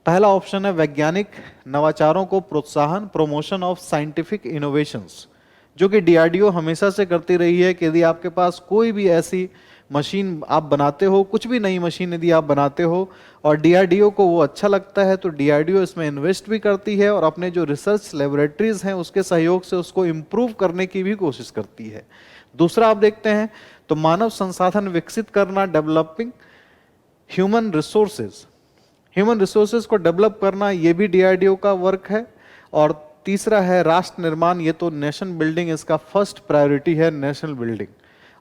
पहला ऑप्शन है वैज्ञानिक नवाचारों को प्रोत्साहन, प्रमोशन ऑफ साइंटिफिक इनोवेशंस, जो कि डीआरडीओ हमेशा से करती रही है कि यदि आपके पास कोई भी ऐसी मशीन आप बनाते हो, कुछ भी नई मशीन यदि आप बनाते हो और डीआरडीओ को वो अच्छा लगता है तो डीआरडीओ इसमें इन्वेस्ट भी करती है और अपने जो रिसर्च लेबोरेटरीज हैं उसके सहयोग से उसको इम्प्रूव करने की भी कोशिश करती है। दूसरा आप देखते हैं तो मानव संसाधन विकसित करना, developing human resources, human resources को डेवलप करना, ये भी डीआरडीओ का वर्क है। और तीसरा है राष्ट्र निर्माण, ये तो नेशन बिल्डिंग इसका फर्स्ट प्रायोरिटी है, नेशनल बिल्डिंग।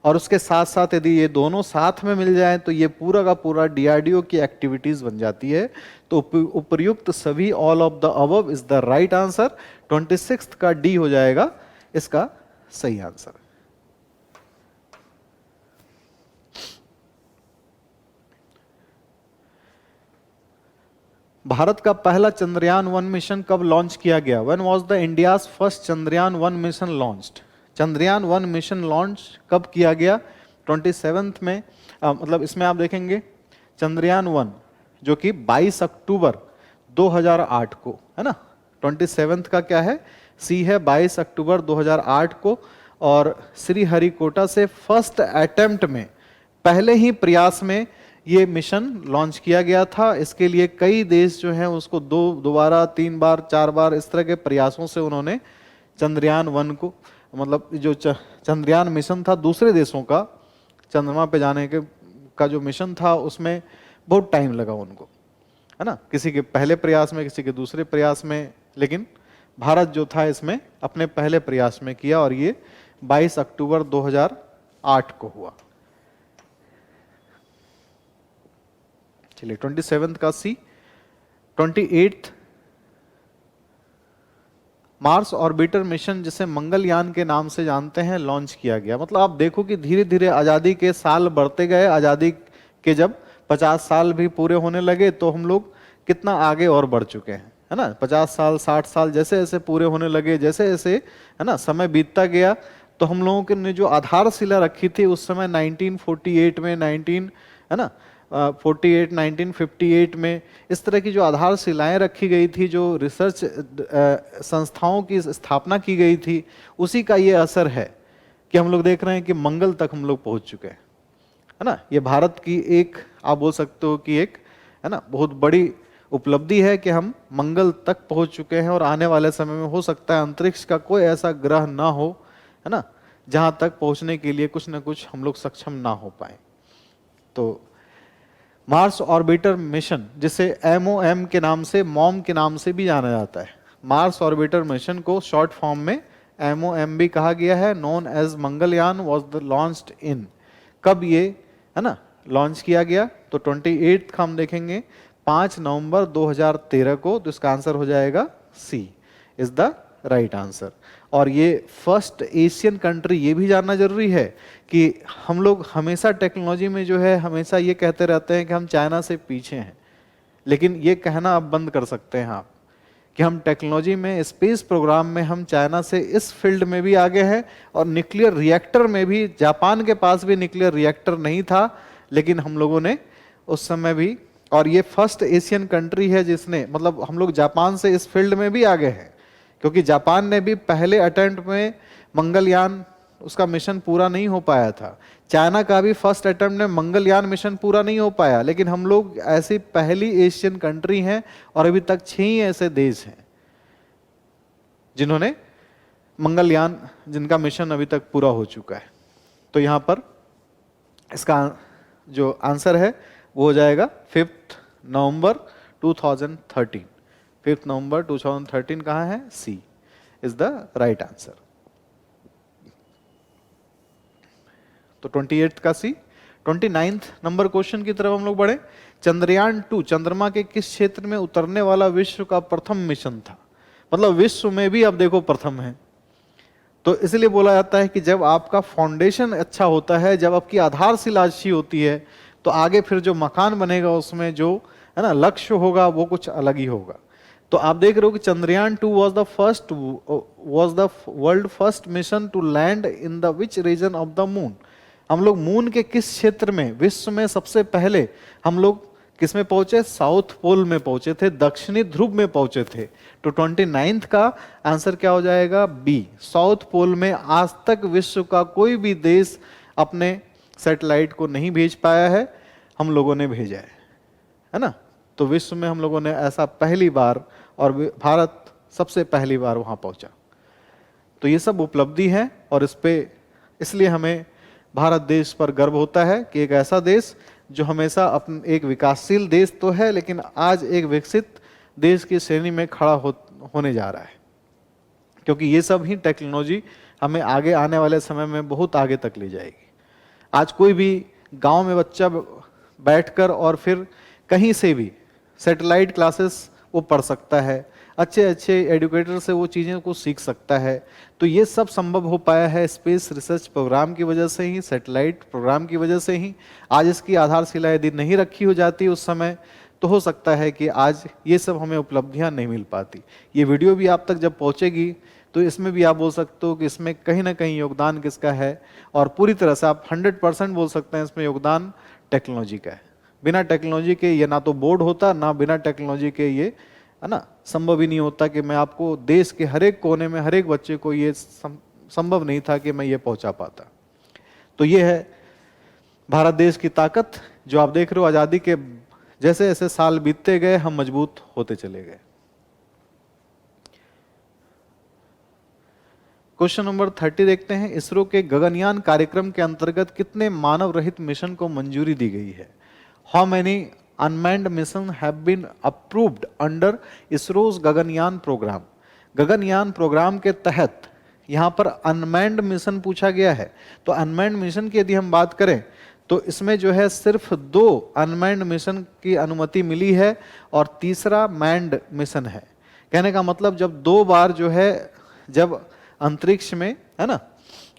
और उसके साथ साथ यदि ये दोनों साथ में मिल जाएं तो ये पूरा का पूरा डीआरडीओ की एक्टिविटीज बन जाती है। तो उपर्युक्त सभी, all of the above is the right answer. 26th का डी हो जाएगा इसका सही आंसर। भारत का पहला चंद्रयान 1 मिशन कब लॉन्च किया गया, when was the India's first Chandrayaan 1 mission launched. Chandrayaan 1 mission launch कब किया गया, 27th में, मतलब इसमें आप देखेंगे चंद्रयान 1 जो कि 22 अक्टूबर 2008 को, है ना। 27th का क्या है, सी है, 22 अक्टूबर 2008 को। और श्रीहरिकोटा से फर्स्ट अटेम्प्ट में, पहले ही प्रयास में ये मिशन लॉन्च किया गया था। इसके लिए कई देश जो हैं उसको दोबारा 3 बार 4 बार इस तरह के प्रयासों से उन्होंने चंद्रयान 1 को, मतलब जो चंद्रयान मिशन था दूसरे देशों का चंद्रमा पे जाने का जो मिशन था उसमें बहुत टाइम लगा उनको, है ना। किसी के पहले प्रयास में, किसी के दूसरे प्रयास में, लेकिन भारत जो था इसमें अपने पहले प्रयास में किया और ये 22 अक्टूबर 2008 को हुआ। चलिए 27th का सी। 28th मार्स ऑर्बिटर मिशन, जिसे मंगलयान के नाम से जानते हैं, लॉन्च किया गया। मतलब आप देखो कि धीरे धीरे आजादी के साल बढ़ते गए। आजादी के जब 50 साल भी पूरे होने लगे तो हम लोग कितना आगे और बढ़ चुके हैं, है ना। 50 साल 60 साल जैसे जैसे पूरे होने लगे, जैसे जैसे, है ना, समय बीतता गया तो हम लोगों के ने जो आधारशिला रखी थी उस समय 1948 में, 1958 में इस तरह की जो आधारशिलाएं रखी गई थी, जो रिसर्च संस्थाओं की स्थापना की गई थी, उसी का ये असर है कि हम लोग देख रहे हैं कि मंगल तक हम लोग पहुंच चुके हैं, है ना। ये भारत की एक, आप बोल सकते हो कि एक, है ना, बहुत बड़ी उपलब्धि है कि हम मंगल तक पहुंच चुके हैं। और आने वाले समय में हो सकता है अंतरिक्ष का कोई ऐसा ग्रह ना हो, है ना, जहां तक पहुंचने के लिए कुछ ना कुछ हम लोग सक्षम ना हो पाए। तो मार्स ऑर्बिटर मिशन, जिसे MOM के नाम से, मॉम के नाम से भी जाना जाता है, मार्स ऑर्बिटर मिशन को शॉर्ट फॉर्म में MOM भी कहा गया है, known as Mangalyaan, was the launched in, कब ये, है ना, लॉन्च किया गया। तो 28th का हम देखेंगे 5 नवंबर 2013 को। तो इसका आंसर हो जाएगा सी इज द राइट आंसर। और ये फर्स्ट एशियन कंट्री, ये भी जानना जरूरी है कि हम लोग हमेशा टेक्नोलॉजी में जो है हमेशा ये कहते रहते हैं कि हम चाइना से पीछे हैं, लेकिन ये कहना अब बंद कर सकते हैं आप कि हम टेक्नोलॉजी में, स्पेस प्रोग्राम में हम चाइना से इस फील्ड में भी आगे हैं। और न्यूक्लियर रिएक्टर में भी, जापान के पास भी न्यूक्लियर रिएक्टर नहीं था, लेकिन हम लोगों ने उस समय भी, और ये फर्स्ट एशियन कंट्री है जिसने, मतलब हम लोग जापान से इस फील्ड में भी आगे हैं क्योंकि जापान ने भी पहले अटेम्प्ट में मंगलयान उसका मिशन पूरा नहीं हो पाया था। चाइना का भी फर्स्ट अटेम्प्ट में मंगलयान मिशन पूरा नहीं हो पाया, लेकिन हम लोग ऐसी पहली एशियन कंट्री हैं और अभी तक 6 ही ऐसे देश हैं जिन्होंने मंगलयान, जिनका मिशन अभी तक पूरा हो चुका है। तो यहां पर इसका जो आंसर है वो हो जाएगा 5 नवंबर 2013। 5 नवंबर 2013 कहाँ है? सी इज द राइट आंसर। तो 28 का सी। 29 नंबर क्वेश्चन की तरफ हम लोग बढ़े। चंद्रयान 2 चंद्रमा के किस क्षेत्र में उतरने वाला विश्व का प्रथम मिशन था? मतलब विश्व में भी अब देखो प्रथम है। तो इसलिए बोला जाता है कि जब आपका फाउंडेशन अच्छा होता है, जब आपकी आधारशिला अच्छी होती है, तो आगे फिर जो मकान बनेगा उसमें जो है ना लक्ष्य होगा वो कुछ अलग ही होगा। तो आप देख रहे हो कि Chandrayaan 2 was the world first mission to land in the which region of the moon? हम लोग मून के किस क्षेत्र में, विश्व में सबसे पहले हम लोग किस में पहुंचे? साउथ पोल में पहुंचे थे, दक्षिणी ध्रुव में पहुंचे थे। तो 29 का आंसर क्या हो जाएगा? बी। साउथ पोल में आज तक विश्व का कोई भी देश अपने सैटेलाइट को नहीं भेज पाया है, हम लोगों ने भेजा है ना। तो विश्व में हम लोगों ने ऐसा पहली बार, और भारत सबसे पहली बार वहां पहुंचा। तो ये सब उपलब्धि है और इस पे इसलिए हमें भारत देश पर गर्व होता है कि एक ऐसा देश जो हमेशा अपने एक विकासशील देश तो है, लेकिन आज एक विकसित देश की श्रेणी में खड़ा होने जा रहा है। क्योंकि ये सब ही टेक्नोलॉजी हमें आगे आने वाले समय में बहुत आगे तक ले जाएगी। आज कोई भी गांव में बच्चा बैठकर और फिर कहीं से भी सैटेलाइट क्लासेस वो पढ़ सकता है, अच्छे अच्छे एजुकेटर से वो चीज़ें को सीख सकता है। तो ये सब संभव हो पाया है स्पेस रिसर्च प्रोग्राम की वजह से ही, सैटेलाइट प्रोग्राम की वजह से ही। आज इसकी आधारशिला यदि नहीं रखी हो जाती उस समय, तो हो सकता है कि आज ये सब हमें उपलब्धियां नहीं मिल पाती। ये वीडियो भी आप तक जब पहुंचेगी तो इसमें भी आप बोल सकते हो कि इसमें कहीं ना कहीं योगदान किसका है, और पूरी तरह से आप 100% बोल सकते हैं इसमें योगदान टेक्नोलॉजी का है। बिना टेक्नोलॉजी के ये ना तो बोर्ड होता, ना बिना टेक्नोलॉजी के ये है ना संभव ही नहीं होता कि मैं आपको देश के हर एक कोने में हर एक बच्चे को ये संभव नहीं था कि मैं ये पहुंचा पाता। तो ये है भारत देश की ताकत, जो आप देख रहे हो। आजादी के जैसे जैसे साल बीतते गए हम मजबूत होते चले गए। क्वेश्चन नंबर 30 देखते हैं। इसरो के गगनयान कार्यक्रम के अंतर्गत कितने मानव रहित मिशन को मंजूरी दी गई है? How many unmanned mission have been approved under ISRO's Gaganyaan programme? Gaganyaan programme के तहत यहाँ पर अनमैन्ड मिशन पूछा गया है। तो अनमैन्ड मिशन की यदि हम बात करें तो इसमें जो है सिर्फ 2 अनमैन्ड मिशन की अनुमति मिली है और तीसरा मैन्ड मिशन है। कहने का मतलब जब 2 बार जो है, जब अंतरिक्ष में है ना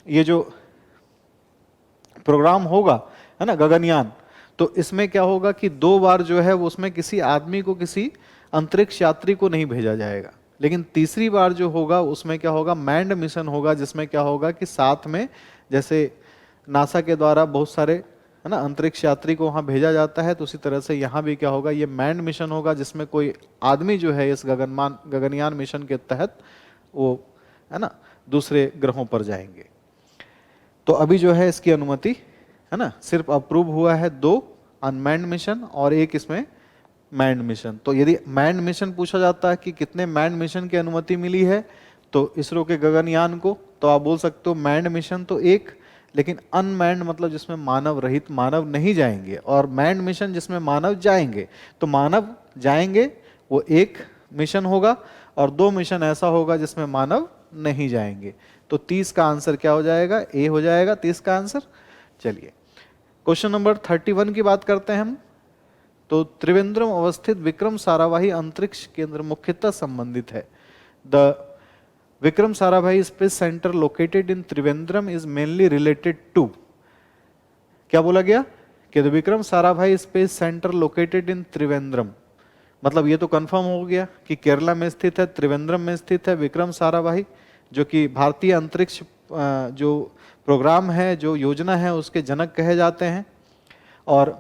ये जो प्रोग्राम होगा है ना गगनयान, तो इसमें क्या होगा कि 2 बार जो है वो उसमें किसी आदमी को, किसी अंतरिक्ष यात्री को नहीं भेजा जाएगा। लेकिन तीसरी बार जो होगा उसमें क्या होगा? मैन्ड मिशन होगा, जिसमें क्या होगा कि साथ में जैसे नासा के द्वारा बहुत सारे है ना अंतरिक्ष यात्री को वहां भेजा जाता है, तो उसी तरह से यहाँ भी क्या होगा, ये मैन्ड मिशन होगा जिसमें कोई आदमी जो है इस गगनयान मिशन के तहत वो है ना दूसरे ग्रहों पर जाएंगे। तो अभी जो है इसकी अनुमति है ना सिर्फ अप्रूव हुआ है 2 अनमैन्ड मिशन और 1 इसमें मैन्ड मिशन। तो यदि मैन्ड मिशन पूछा जाता है कि कितने मैन्ड मिशन की अनुमति मिली है तो इसरो के गगनयान को, तो आप बोल सकते हो मैन्ड मिशन तो 1, लेकिन अनमैन्ड मतलब जिसमें मानव रहित, मानव नहीं जाएंगे, और मैन्ड मिशन जिसमें मानव जाएंगे। तो मानव जाएंगे वो 1 मिशन होगा और 2 मिशन ऐसा होगा जिसमें मानव नहीं जाएंगे। तो 30 का आंसर क्या हो जाएगा? ए हो जाएगा 30 का आंसर। चलिए क्वेश्चन नंबर 31 की बात करते हैं हम। तो त्रिवेंद्रम अवस्थित विक्रम साराभाई अंतरिक्ष केंद्र मुख्यतः संबंधित है। The Vikram Sarabhai space centre located in Trivandrum is mainly related to, क्या बोला गया कि the Vikram Sarabhai space centre located in Trivandrum, मतलब ये तो कंफर्म हो गया कि केरला में स्थित है, त्रिवेंद्रम में स्थित है विक्रम साराभाई, जो कि भारतीय अंतरिक्ष जो प्रोग्राम है, जो योजना है, उसके जनक कहे जाते हैं। और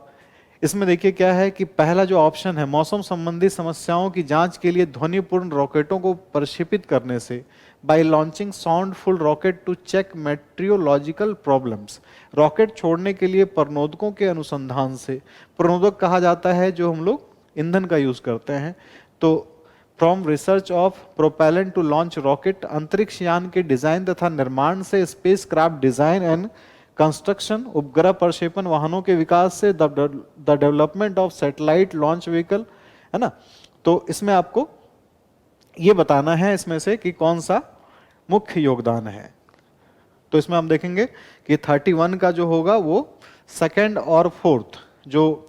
इसमें देखिए क्या है कि पहला जो ऑप्शन है, मौसम संबंधी समस्याओं की जांच के लिए ध्वनिपूर्ण रॉकेटों को प्रक्षेपित करने से, by launching soundful rocket to check meteorological problems, rocket छोड़ने के लिए प्रणोदकों के अनुसंधान से। प्रणोदक कहा जाता है जो हम लोग ईंधन का यूज करते हैं। तो from research of propellant to launch rocket, अंतरिक्ष यान के डिजाइन तथा निर्माण से spacecraft design and construction, उपग्रह प्रक्षेपण वाहनों के विकास से the development of satellite launch vehicle, है ना। तो इसमें आपको ये बताना है इसमें से कि कौन सा मुख्य योगदान है। तो इसमें हम देखेंगे कि 31 का जो होगा वो सेकंड और फोर्थ जो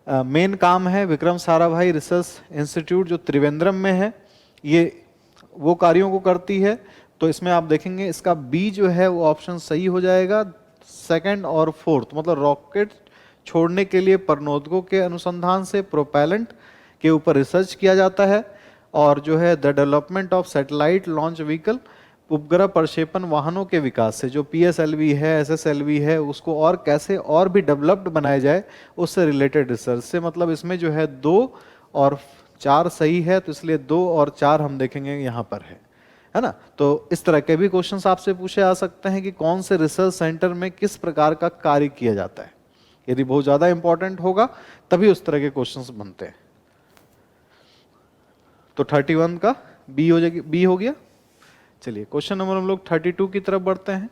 मेन काम है, विक्रम साराभाई रिसर्च इंस्टीट्यूट जो त्रिवेंद्रम में है, ये वो कार्यों को करती है। तो इसमें आप देखेंगे इसका बी जो है वो ऑप्शन सही हो जाएगा, सेकंड और फोर्थ, मतलब रॉकेट छोड़ने के लिए प्रणोदकों के अनुसंधान से, प्रोपेलेंट के ऊपर रिसर्च किया जाता है, और जो है the development of satellite launch vehicle, उपग्रह प्रक्षेपण वाहनों के विकास से, जो PSLV है, SSLV है, उसको और कैसे और भी डेवलप्ड बनाया जाए, उससे रिलेटेड रिसर्च से। मतलब इसमें जो है 2 और 4 सही है, तो इसलिए 2 और 4 हम देखेंगे यहाँ पर है ना। तो इस तरह के भी क्वेश्चंस आपसे पूछे आ सकते हैं कि कौन से रिसर्च सेंटर में किस प्रकार का कार्य किया जाता है। यदि बहुत ज्यादा इंपॉर्टेंट होगा तभी उस तरह के क्वेश्चंस बनते हैं। तो 31 का बी हो जाएगी, बी हो गया। चलिए क्वेश्चन नंबर हम लोग 32 की तरफ बढ़ते हैं।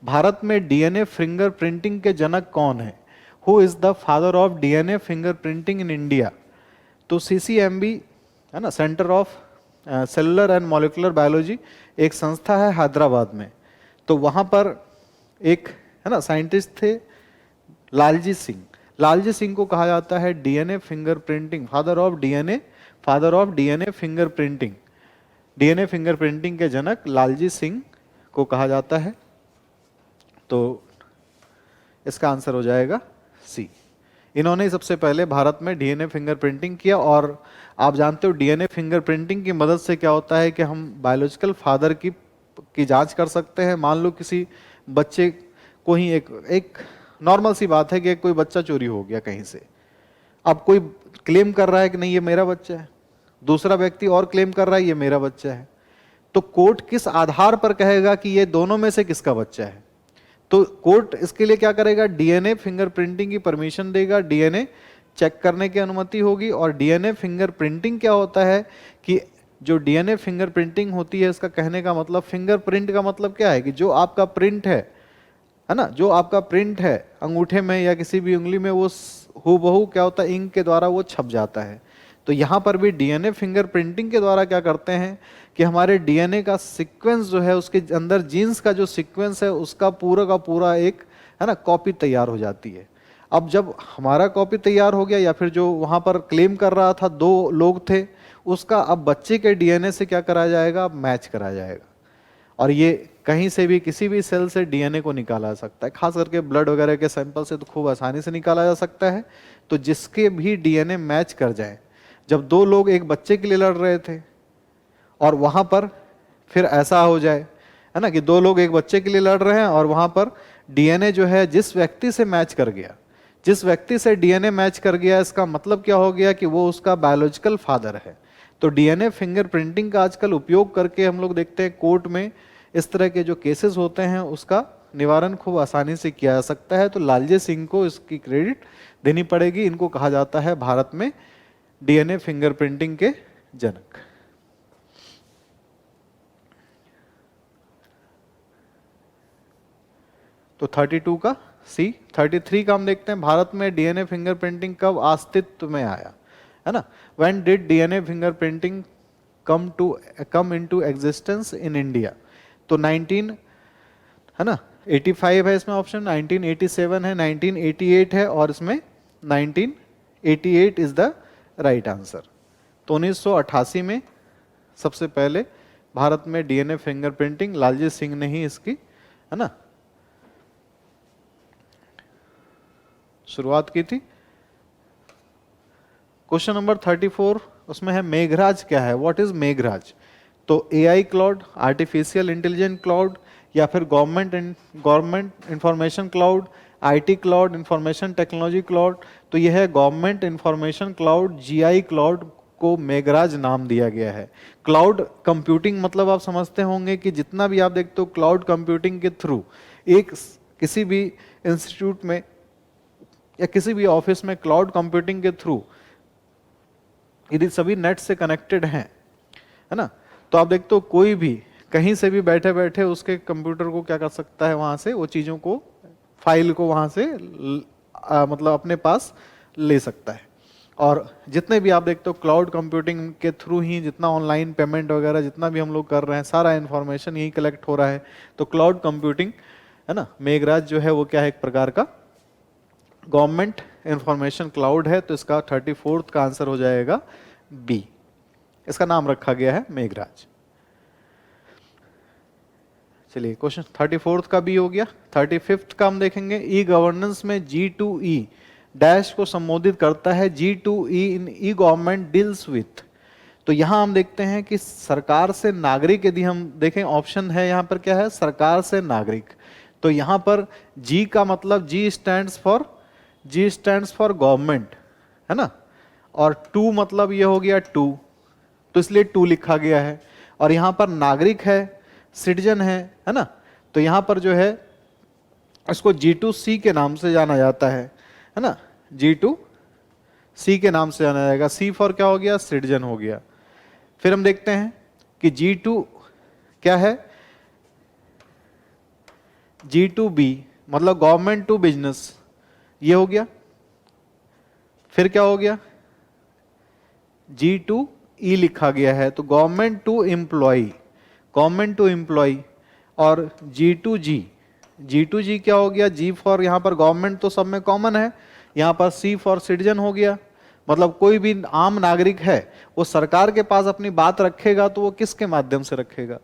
भारत में डीएनए फिंगर प्रिंटिंग के जनक कौन है? Who is the father of DNA finger printing in India? तो CCMB है ना, centre of cellular and molecular biology, एक संस्था है हैदराबाद में। तो वहां पर एक है ना साइंटिस्ट थे लालजी सिंह। लालजी सिंह को कहा जाता है DNA finger printing, father of DNA finger printing. DNA finger printing के जनक लालजी सिंह को कहा जाता है। तो इसका आंसर हो जाएगा सी। इन्होंने सबसे पहले भारत में डीएनए फिंगर प्रिंटिंग किया। और आप जानते हो डीएनए फिंगर प्रिंटिंग की मदद से क्या होता है कि हम बायोलॉजिकल फादर की जांच कर सकते हैं। मान लो किसी बच्चे को ही एक नॉर्मल सी बात है कि कोई बच्चा चोरी हो गया कहीं से, अब कोई क्लेम कर रहा है कि नहीं ये मेरा बच्चा है, दूसरा व्यक्ति और क्लेम कर रहा है ये मेरा बच्चा है, तो कोर्ट किस आधार पर कहेगा कि ये दोनों में से किसका बच्चा है? तो कोर्ट इसके लिए क्या करेगा, डीएनए फिंगरप्रिंटिंग की परमिशन देगा, डीएनए चेक करने की अनुमति होगी। और डीएनए फिंगरप्रिंटिंग क्या होता है कि जो डीएनए फिंगरप्रिंटिंग होती है, इसका कहने का मतलब, फिंगरप्रिंट का मतलब क्या है कि जो आपका प्रिंट है ना, जो आपका प्रिंट है अंगूठे में या किसी भी उंगली में, वो हूबहू क्या होता है, इंक के द्वारा वो छप जाता है। तो यहाँ पर भी डीएनए फिंगरप्रिंटिंग के द्वारा क्या करते हैं कि हमारे डीएनए का सीक्वेंस जो है, उसके अंदर जीन्स का जो सीक्वेंस है, उसका पूरा का पूरा एक है ना कॉपी तैयार हो जाती है। अब जब हमारा कॉपी तैयार हो गया, या फिर जो वहाँ पर क्लेम कर रहा था 2 लोग थे, उसका अब बच्चे के डीएनए से क्या करा जाएगा, मैच करा जाएगा। और ये कहीं से भी किसी भी सेल से डीएनए को निकाला जा सकता है, खास करके ब्लड वगैरह के सैंपल से तो खूब आसानी से निकाला जा सकता है। तो जिसके भी डीएनए मैच कर जाए, जब 2 लोग एक बच्चे के लिए लड़ रहे थे और वहां पर फिर ऐसा हो जाए है ना कि 2 लोग एक बच्चे के लिए लड़ रहे हैं और वहां पर डीएनए जो है जिस व्यक्ति से मैच कर गया, जिस व्यक्ति से डीएनए मैच कर गया, इसका मतलब क्या हो गया कि वो उसका बायोलॉजिकल फादर है। तो डीएनए फिंगरप्रिंटिंग का आजकल उपयोग करके हम लोग देखते हैं कोर्ट में इस तरह के जो केसेस होते हैं उसका निवारण खूब आसानी से किया जा सकता है। तो लालजी सिंह को इसकी क्रेडिट देनी पड़ेगी। इनको कहा जाता है भारत में डीएनए फिंगरप्रिंटिंग के जनक। तो 32 का सी। 33 का हम देखते हैं, भारत में डीएनए फिंगरप्रिंटिंग कब अस्तित्व में आया, है ना। When did DNA fingerprinting come into existence in India? तो 19 है ना 85 है इसमें ऑप्शन, 1987 है, 1988 है, और इसमें 1988 इज द राइट आंसर। तो 1988 में सबसे पहले भारत में डीएनए फिंगरप्रिंटिंग लालजी सिंह ने ही इसकी है ना शुरुआत की थी। क्वेश्चन नंबर 34, उसमें है मेघराज क्या है, व्हाट इज मेघराज? तो AI cloud, artificial intelligent cloud, या फिर government information cloud, IT cloud, information technology cloud, तो यह है government information cloud, GI cloud को मेघराज नाम दिया गया है। क्लाउड कंप्यूटिंग मतलब आप समझते होंगे कि जितना भी आप देखते हो क्लाउड कंप्यूटिंग के थ्रू एक किसी भी इंस्टीट्यूट में या किसी भी ऑफिस में क्लाउड कंप्यूटिंग के थ्रू यदि सभी नेट से कनेक्टेड हैं, है ना, तो आप देखते हो कोई भी कहीं से भी बैठे बैठे उसके कंप्यूटर को क्या कर सकता है, वहां से वो चीजों को, फाइल को वहां से मतलब अपने पास ले सकता है। और जितने भी आप देखते हो क्लाउड कंप्यूटिंग के थ्रू ही जितना ऑनलाइन पेमेंट वगैरह जितना भी हम लोग कर रहे हैं, सारा इंफॉर्मेशन यही कलेक्ट हो रहा है। तो क्लाउड कंप्यूटिंग, है ना, मेघराज जो है वो क्या है, एक प्रकार का गवर्नमेंट इंफॉर्मेशन क्लाउड है। तो इसका 34th का आंसर हो जाएगा बी, इसका नाम रखा गया है मेघराज। चलिए क्वेश्चन 34th का बी हो गया। 35th का हम देखेंगे, ई गवर्नेंस में G2E डैश को संबोधित करता है। G2E in E government deals with, तो यहां हम देखते हैं कि सरकार से नागरिक, यदि हम देखें ऑप्शन है यहां पर क्या है, सरकार से नागरिक। तो यहां पर G का मतलब G स्टैंड्स फॉर गवर्नमेंट, है ना, और टू मतलब ये हो गया टू, तो इसलिए टू लिखा गया है। और यहां पर नागरिक है, सिटीजन है ना, तो यहां पर जो है इसको G2C के नाम से जाना जाता है ना, G2C के नाम से जाना जाएगा। C फॉर क्या हो गया, सिटीजन हो गया। फिर हम देखते हैं कि G2 क्या है, G2B मतलब गवर्नमेंट टू बिजनेस, ये हो गया। फिर क्या हो गया, G2E लिखा गया है, तो गवर्नमेंट टू एम्प्लॉय, और G2G क्या हो गया, G फॉर यहां पर गवर्नमेंट तो सब में कॉमन है, यहां पर C फॉर सिटीजन हो गया। मतलब कोई भी आम नागरिक है वो सरकार के पास अपनी बात रखेगा तो वो किसके माध्यम से रखेगा,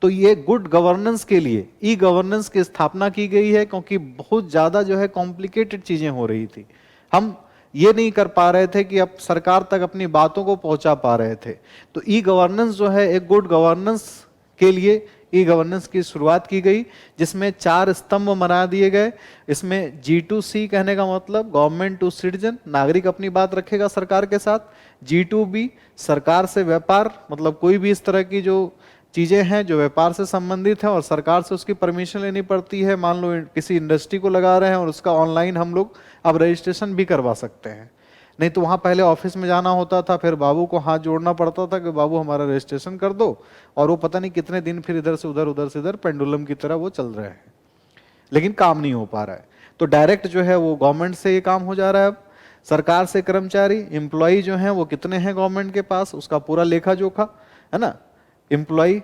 तो ये गुड गवर्नेंस के लिए ई गवर्नेंस की स्थापना की गई है, क्योंकि बहुत ज्यादा जो है कॉम्प्लिकेटेड चीजें हो रही थी, हम ये नहीं कर पा रहे थे कि अब सरकार तक अपनी बातों को पहुंचा पा रहे थे। तो ई गवर्नेंस जो है एक गुड गवर्नेंस के लिए ई गवर्नेंस की शुरुआत की गई, जिसमें 4 स्तंभ बना दिए गए। इसमें G2C कहने का मतलब गवर्नमेंट टू सिटीजन, नागरिक अपनी बात रखेगा सरकार के साथ। G2B सरकार से व्यापार, मतलब कोई भी इस तरह की जो चीजें हैं जो व्यापार से संबंधित है और सरकार से उसकी परमिशन लेनी पड़ती है, मान लो किसी इंडस्ट्री को लगा रहे हैं और उसका ऑनलाइन हम लोग अब रजिस्ट्रेशन भी करवा सकते हैं, नहीं तो वहां पहले ऑफिस में जाना होता था, फिर बाबू को हाथ जोड़ना पड़ता था कि बाबू हमारा रजिस्ट्रेशन कर दो, और वो पता नहीं कितने दिन फिर इधर से उधर पेंडुलम की तरह वो चल रहे हैं, लेकिन काम नहीं हो पा रहा है। तो डायरेक्ट जो है वो गवर्नमेंट से ये काम हो जा रहा है। अब सरकार से कर्मचारी, एम्प्लॉय जो है वो कितने हैं गवर्नमेंट के पास, उसका पूरा लेखा जोखा, है ना, एम्प्लॉय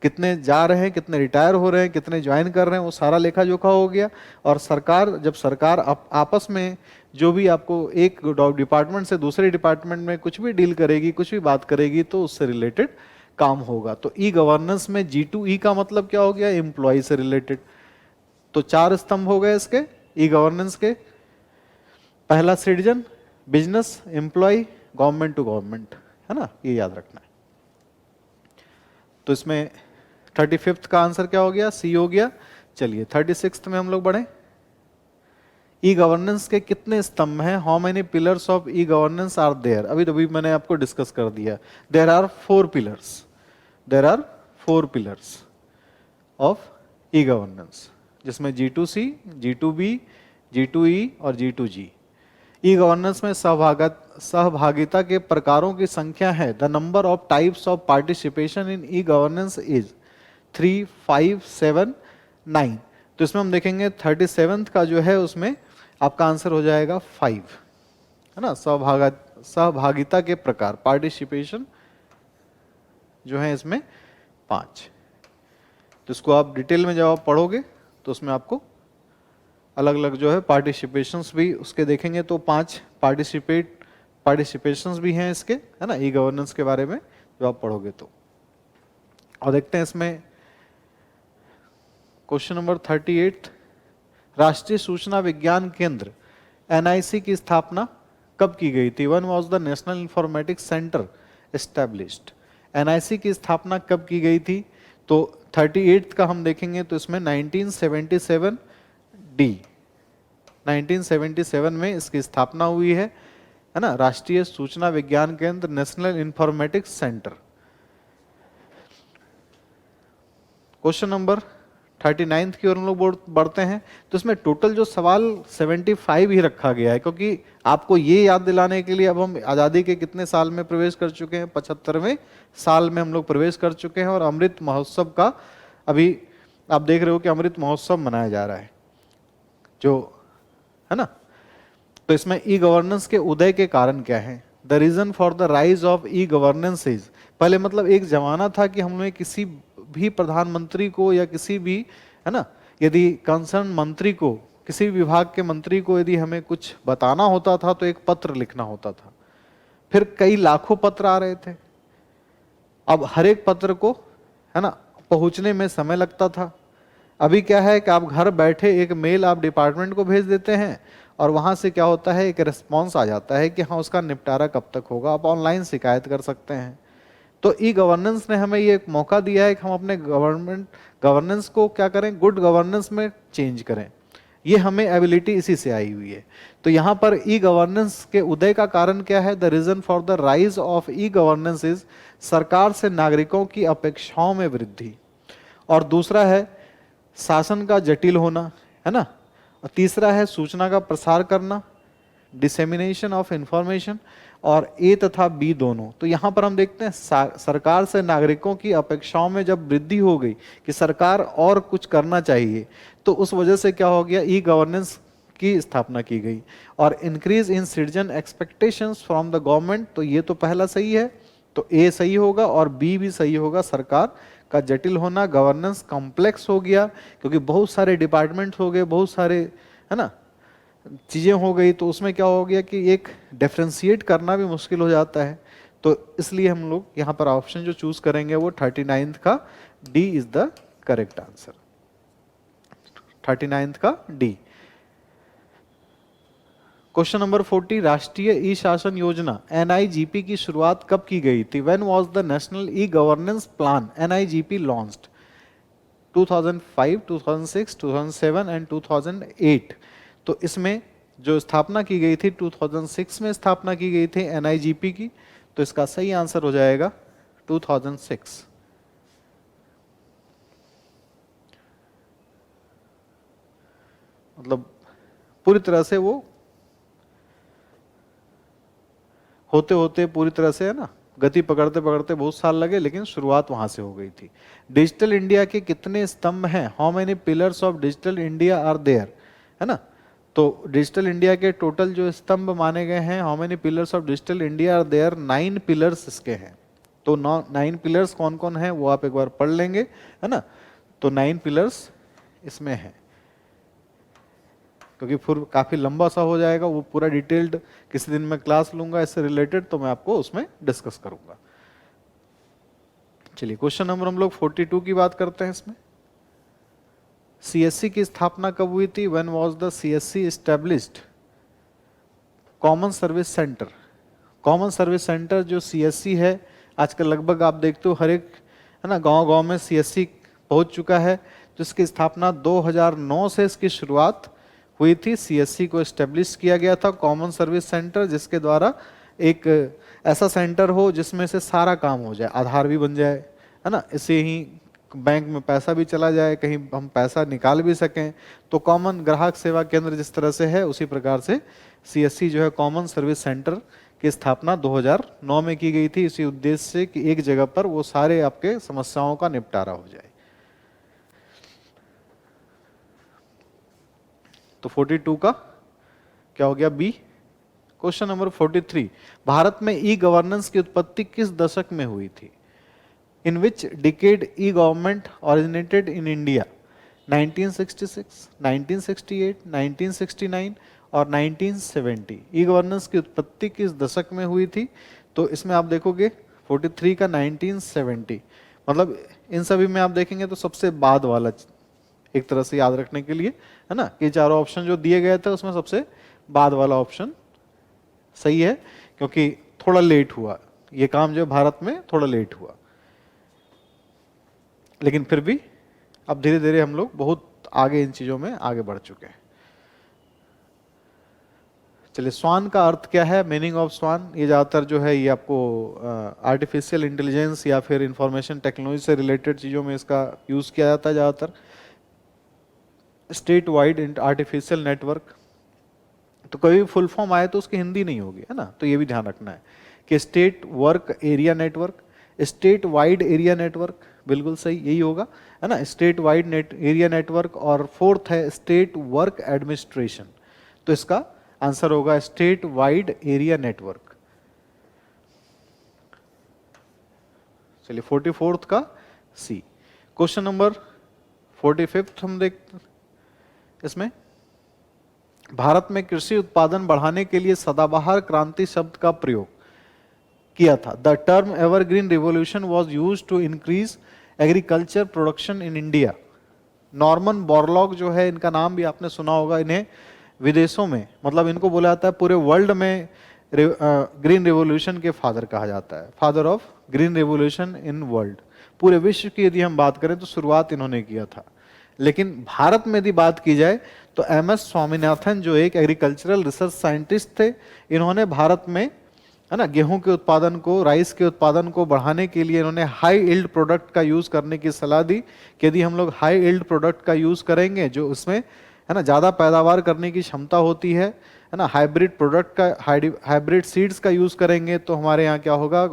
कितने जा रहे हैं, कितने रिटायर हो रहे हैं, कितने ज्वाइन कर रहे हैं, वो सारा लेखा जोखा हो गया। और सरकार, जब सरकार आपस में जो भी आपको एक डिपार्टमेंट से दूसरे डिपार्टमेंट में कुछ भी डील करेगी, कुछ भी बात करेगी, तो उससे रिलेटेड काम होगा। तो ई गवर्नेंस में G2E का मतलब क्या हो गया, एम्प्लॉय से रिलेटेड। तो 4 स्तंभ हो गए इसके ई गवर्नेंस के, पहला citizen, business, employ, government to government, है ना, ये याद रखना है। तो इसमें 35th का आंसर क्या हो गया, C हो गया। चलिए 36th में हम लोग बढ़े। ई गवर्नेंस के कितने स्तंभ हैं, how many pillars of e governance are there, अभी मैंने आपको डिस्कस कर दिया। There are 4 pillars of e governance, जिसमें G2C, G2B, G2E और G2G। ई गवर्नेंस में सहभागिता के प्रकारों की संख्या है, the number of types of participation in E governance is 3, 5, 7, 9। तो इसमें हम देखेंगे 37th का जो है उसमें आपका आंसर हो जाएगा 5, है ना, सहभागिता के प्रकार, पार्टिसिपेशन जो है इसमें 5। तो इसको आप डिटेल में जब आप पढ़ोगे तो उसमें आपको अलग अलग जो है पार्टिसिपेशंस भी उसके देखेंगे, तो 5 पार्टिसिपेशंस भी हैं इसके, है ना, ई गवर्नेंस के बारे में जो आप पढ़ोगे तो। और देखते हैं इसमें क्वेश्चन नंबर 38, राष्ट्रीय सूचना विज्ञान केंद्र NIC की स्थापना कब की गई थी। One was the national informatics centre established. NIC की स्थापना कब की गई थी, तो 38th का हम देखेंगे तो इसमें 1977 डी, 1977 में इसकी स्थापना हुई है ना, राष्ट्रीय सूचना विज्ञान केंद्र, national informatics centre. Question number 39 की ओर हम लोग बढ़ते हैं। तो इसमें टोटल जो सवाल 75 ही रखा गया है, क्योंकि आपको ये याद दिलाने के लिए अब हम आज़ादी के कितने साल में प्रवेश कर चुके हैं, 75वें साल में हम लोग प्रवेश कर चुके हैं। और अमृत महोत्सव का अभी आप देख रहे हो कि अमृत महोत्सव मनाया जा रहा है, जो है ना। तो इसमें ई गवर्नेंस के उदय के कारण क्या है? The reason for the rise of e governance is, पहले मतलब एक जमाना था कि हमने किसी भी प्रधानमंत्री को या किसी भी, है ना, यदि कंसर्न मंत्री को, किसी भी विभाग के मंत्री को यदि हमें कुछ बताना होता था तो एक पत्र लिखना होता था, फिर कई लाखों पत्र आ रहे थे। अब हर एक पत्र को, है ना, पहुंचने में समय लगता था। अभी क्या है कि आप घर बैठे एक मेल आप डिपार्टमेंट को भेज देते हैं और वहां से क्या होता है, एक रिस्पॉन्स आ जाता है कि हाँ उसका निपटारा कब तक होगा। आप ऑनलाइन शिकायत कर सकते हैं। तो ई गवर्नेंस ने हमें ये एक मौका दिया है कि हम अपने गवर्नेंस को क्या करें, गुड गवर्नेंस में चेंज करें। ये हमें एबिलिटी इसी से आई हुई है। तो यहाँ पर ई गवर्नेंस के उदय का कारण क्या है? The reason for the rise of e governance is, सरकार से नागरिकों की अपेक्षाओं में वृद्धि। और दूसरा है शासन का जटिल होना, है ना। और तीसरा है सूचना का प्रसार करना, डिसेमिनेशन ऑफ इंफॉर्मेशन। और ए तथा बी दोनों। तो यहाँ पर हम देखते हैं सरकार से नागरिकों की अपेक्षाओं में जब वृद्धि हो गई कि सरकार और कुछ करना चाहिए, तो उस वजह से क्या हो गया, ई गवर्नेंस की स्थापना की गई। और increase in citizen expectations from the government. तो ये तो पहला सही है, तो ए सही होगा और बी भी सही होगा। सरकार का जटिल होना, गवर्नेंस कॉम्प्लेक्स हो गया क्योंकि बहुत सारे डिपार्टमेंट हो गए, बहुत सारे, है ना, चीज़ें हो गई। तो उसमें क्या हो गया कि एक डिफ्रेंशिएट करना भी मुश्किल हो जाता है। तो इसलिए हम लोग यहाँ पर ऑप्शन जो चूज करेंगे वो 39th का D is the correct answer. 39th का डी। क्वेश्चन नंबर 40, राष्ट्रीय ई शासन योजना NIGP की शुरुआत कब की गई थी? When was the national e governance plan NIGP launched? 2005, 2006, 2007 and 2008। तो इसमें जो स्थापना की गई थी 2006 में स्थापना की गई थी NIGP की। तो इसका सही आंसर हो जाएगा 2006। मतलब पूरी तरह से वो होते होते पूरी तरह से, है ना, गति पकड़ते पकड़ते बहुत साल लगे, लेकिन शुरुआत वहां से हो गई थी। डिजिटल इंडिया के कितने स्तंभ हैं? How many pillars of Digital India are there, है ना। तो डिजिटल इंडिया के टोटल जो स्तंभ माने गए हैं, how many pillars of Digital India are there, 9 pillars इसके हैं। तो 9 पिलर्स कौन कौन है वो आप एक बार पढ़ लेंगे, है ना। तो 9 पिलर्स इसमें है, क्योंकि फिर काफी लंबा सा हो जाएगा, वो पूरा डिटेल्ड किसी दिन मैं क्लास लूंगा इससे रिलेटेड, तो मैं आपको उसमें डिस्कस करूंगा। चलिए क्वेश्चन नंबर हम लोग 42 की बात करते हैं। इसमें CSC की स्थापना कब हुई थी? When was the CSC established? Common service centre. Common service centre जो CSC है, आजकल लगभग आप देखते हो हर एक, है ना, गांव गांव में CSC पहुंच चुका है। तो इसकी स्थापना 2009 से इसकी शुरुआत हुई थी। CSC को एस्टेब्लिश किया गया था, कॉमन सर्विस सेंटर, जिसके द्वारा एक ऐसा सेंटर हो जिसमें से सारा काम हो जाए, आधार भी बन जाए, है ना, इसे ही बैंक में पैसा भी चला जाए, कहीं हम पैसा निकाल भी सकें। तो कॉमन ग्राहक सेवा केंद्र जिस तरह से है, उसी प्रकार से CSC जो है कॉमन सर्विस सेंटर की स्थापना 2009 में की गई थी, इसी उद्देश्य से कि एक जगह पर वो सारे आपके समस्याओं का निपटारा हो जाए। तो 42 का क्या हो गया? बी। क्वेश्चन नंबर 43, भारत में ई गवर्नेंस की उत्पत्ति किस दशक में हुई थी? In which decade e government originated in India? 1966, 1968, 1969 और 1970। ई गवर्नेंस की उत्पत्ति किस दशक में हुई थी? तो इसमें आप देखोगे 43 का 1970, मतलब इन सभी में आप देखेंगे तो सबसे बाद वाला, एक तरह से याद रखने के लिए, है ना, कि चारों ऑप्शन जो दिए गए थे उसमें सबसे बाद वाला ऑप्शन सही है, क्योंकि थोड़ा लेट हुआ ये काम, जो भारत में थोड़ा लेट हुआ, लेकिन फिर भी अब धीरे धीरे हम लोग बहुत आगे इन चीजों में आगे बढ़ चुके हैं। चलिए, स्वान का अर्थ क्या है, मीनिंग ऑफ स्वान, ये ज़्यादातर जो है ये आपको आर्टिफिशियल इंटेलिजेंस या फिर इंफॉर्मेशन टेक्नोलॉजी से रिलेटेड चीज़ों में इसका यूज़ किया जाता है ज़्यादातर। स्टेट वाइड आर्टिफिशियल नेटवर्क, तो कोई भी फुल फॉर्म आए तो उसकी हिंदी नहीं होगी, है ना, तो ये भी ध्यान रखना है कि state work area network, state wide area network, बिल्कुल सही यही होगा, है ना, स्टेट वाइड एरिया नेटवर्क। और फोर्थ है स्टेट वर्क एडमिनिस्ट्रेशन, तो इसका आंसर होगा स्टेट वाइड एरिया नेटवर्क। चलिए 44th का सी। क्वेश्चन नंबर 45 हम देखते हैं। इसमें भारत में कृषि उत्पादन बढ़ाने के लिए सदाबहार क्रांति शब्द का प्रयोग किया था। The term evergreen revolution was use to increase agriculture production in India. Norman Borlaug जो है, इनका नाम भी आपने सुना होगा, इन्हें विदेशों में, मतलब इनको बोला जाता है पूरे वर्ल्ड में ग्रीन रिवॉल्यूशन के फादर कहा जाता है, father of green revolution in world. पूरे विश्व की यदि हम बात करें तो शुरुआत इन्होंने किया था। लेकिन भारत में यदि बात की जाए तो एम.एस. स्वामीनाथन जो एक एग्रीकल्चरल रिसर्च साइंटिस्ट थे, इन्होंने भारत में, है ना, गेहूं के उत्पादन को, राइस के उत्पादन को बढ़ाने के लिए इन्होंने हाई इल्ड प्रोडक्ट का यूज करने की सलाह दी कि यदि हम लोग हाई इल्ड प्रोडक्ट का यूज करेंगे, जो उसमें, है ना, ज़्यादा पैदावार करने की क्षमता होती है ना, हाइब्रिड प्रोडक्ट का, हाइब्रिड सीड्स का यूज़ करेंगे, तो हमारे यहाँ क्या होगा,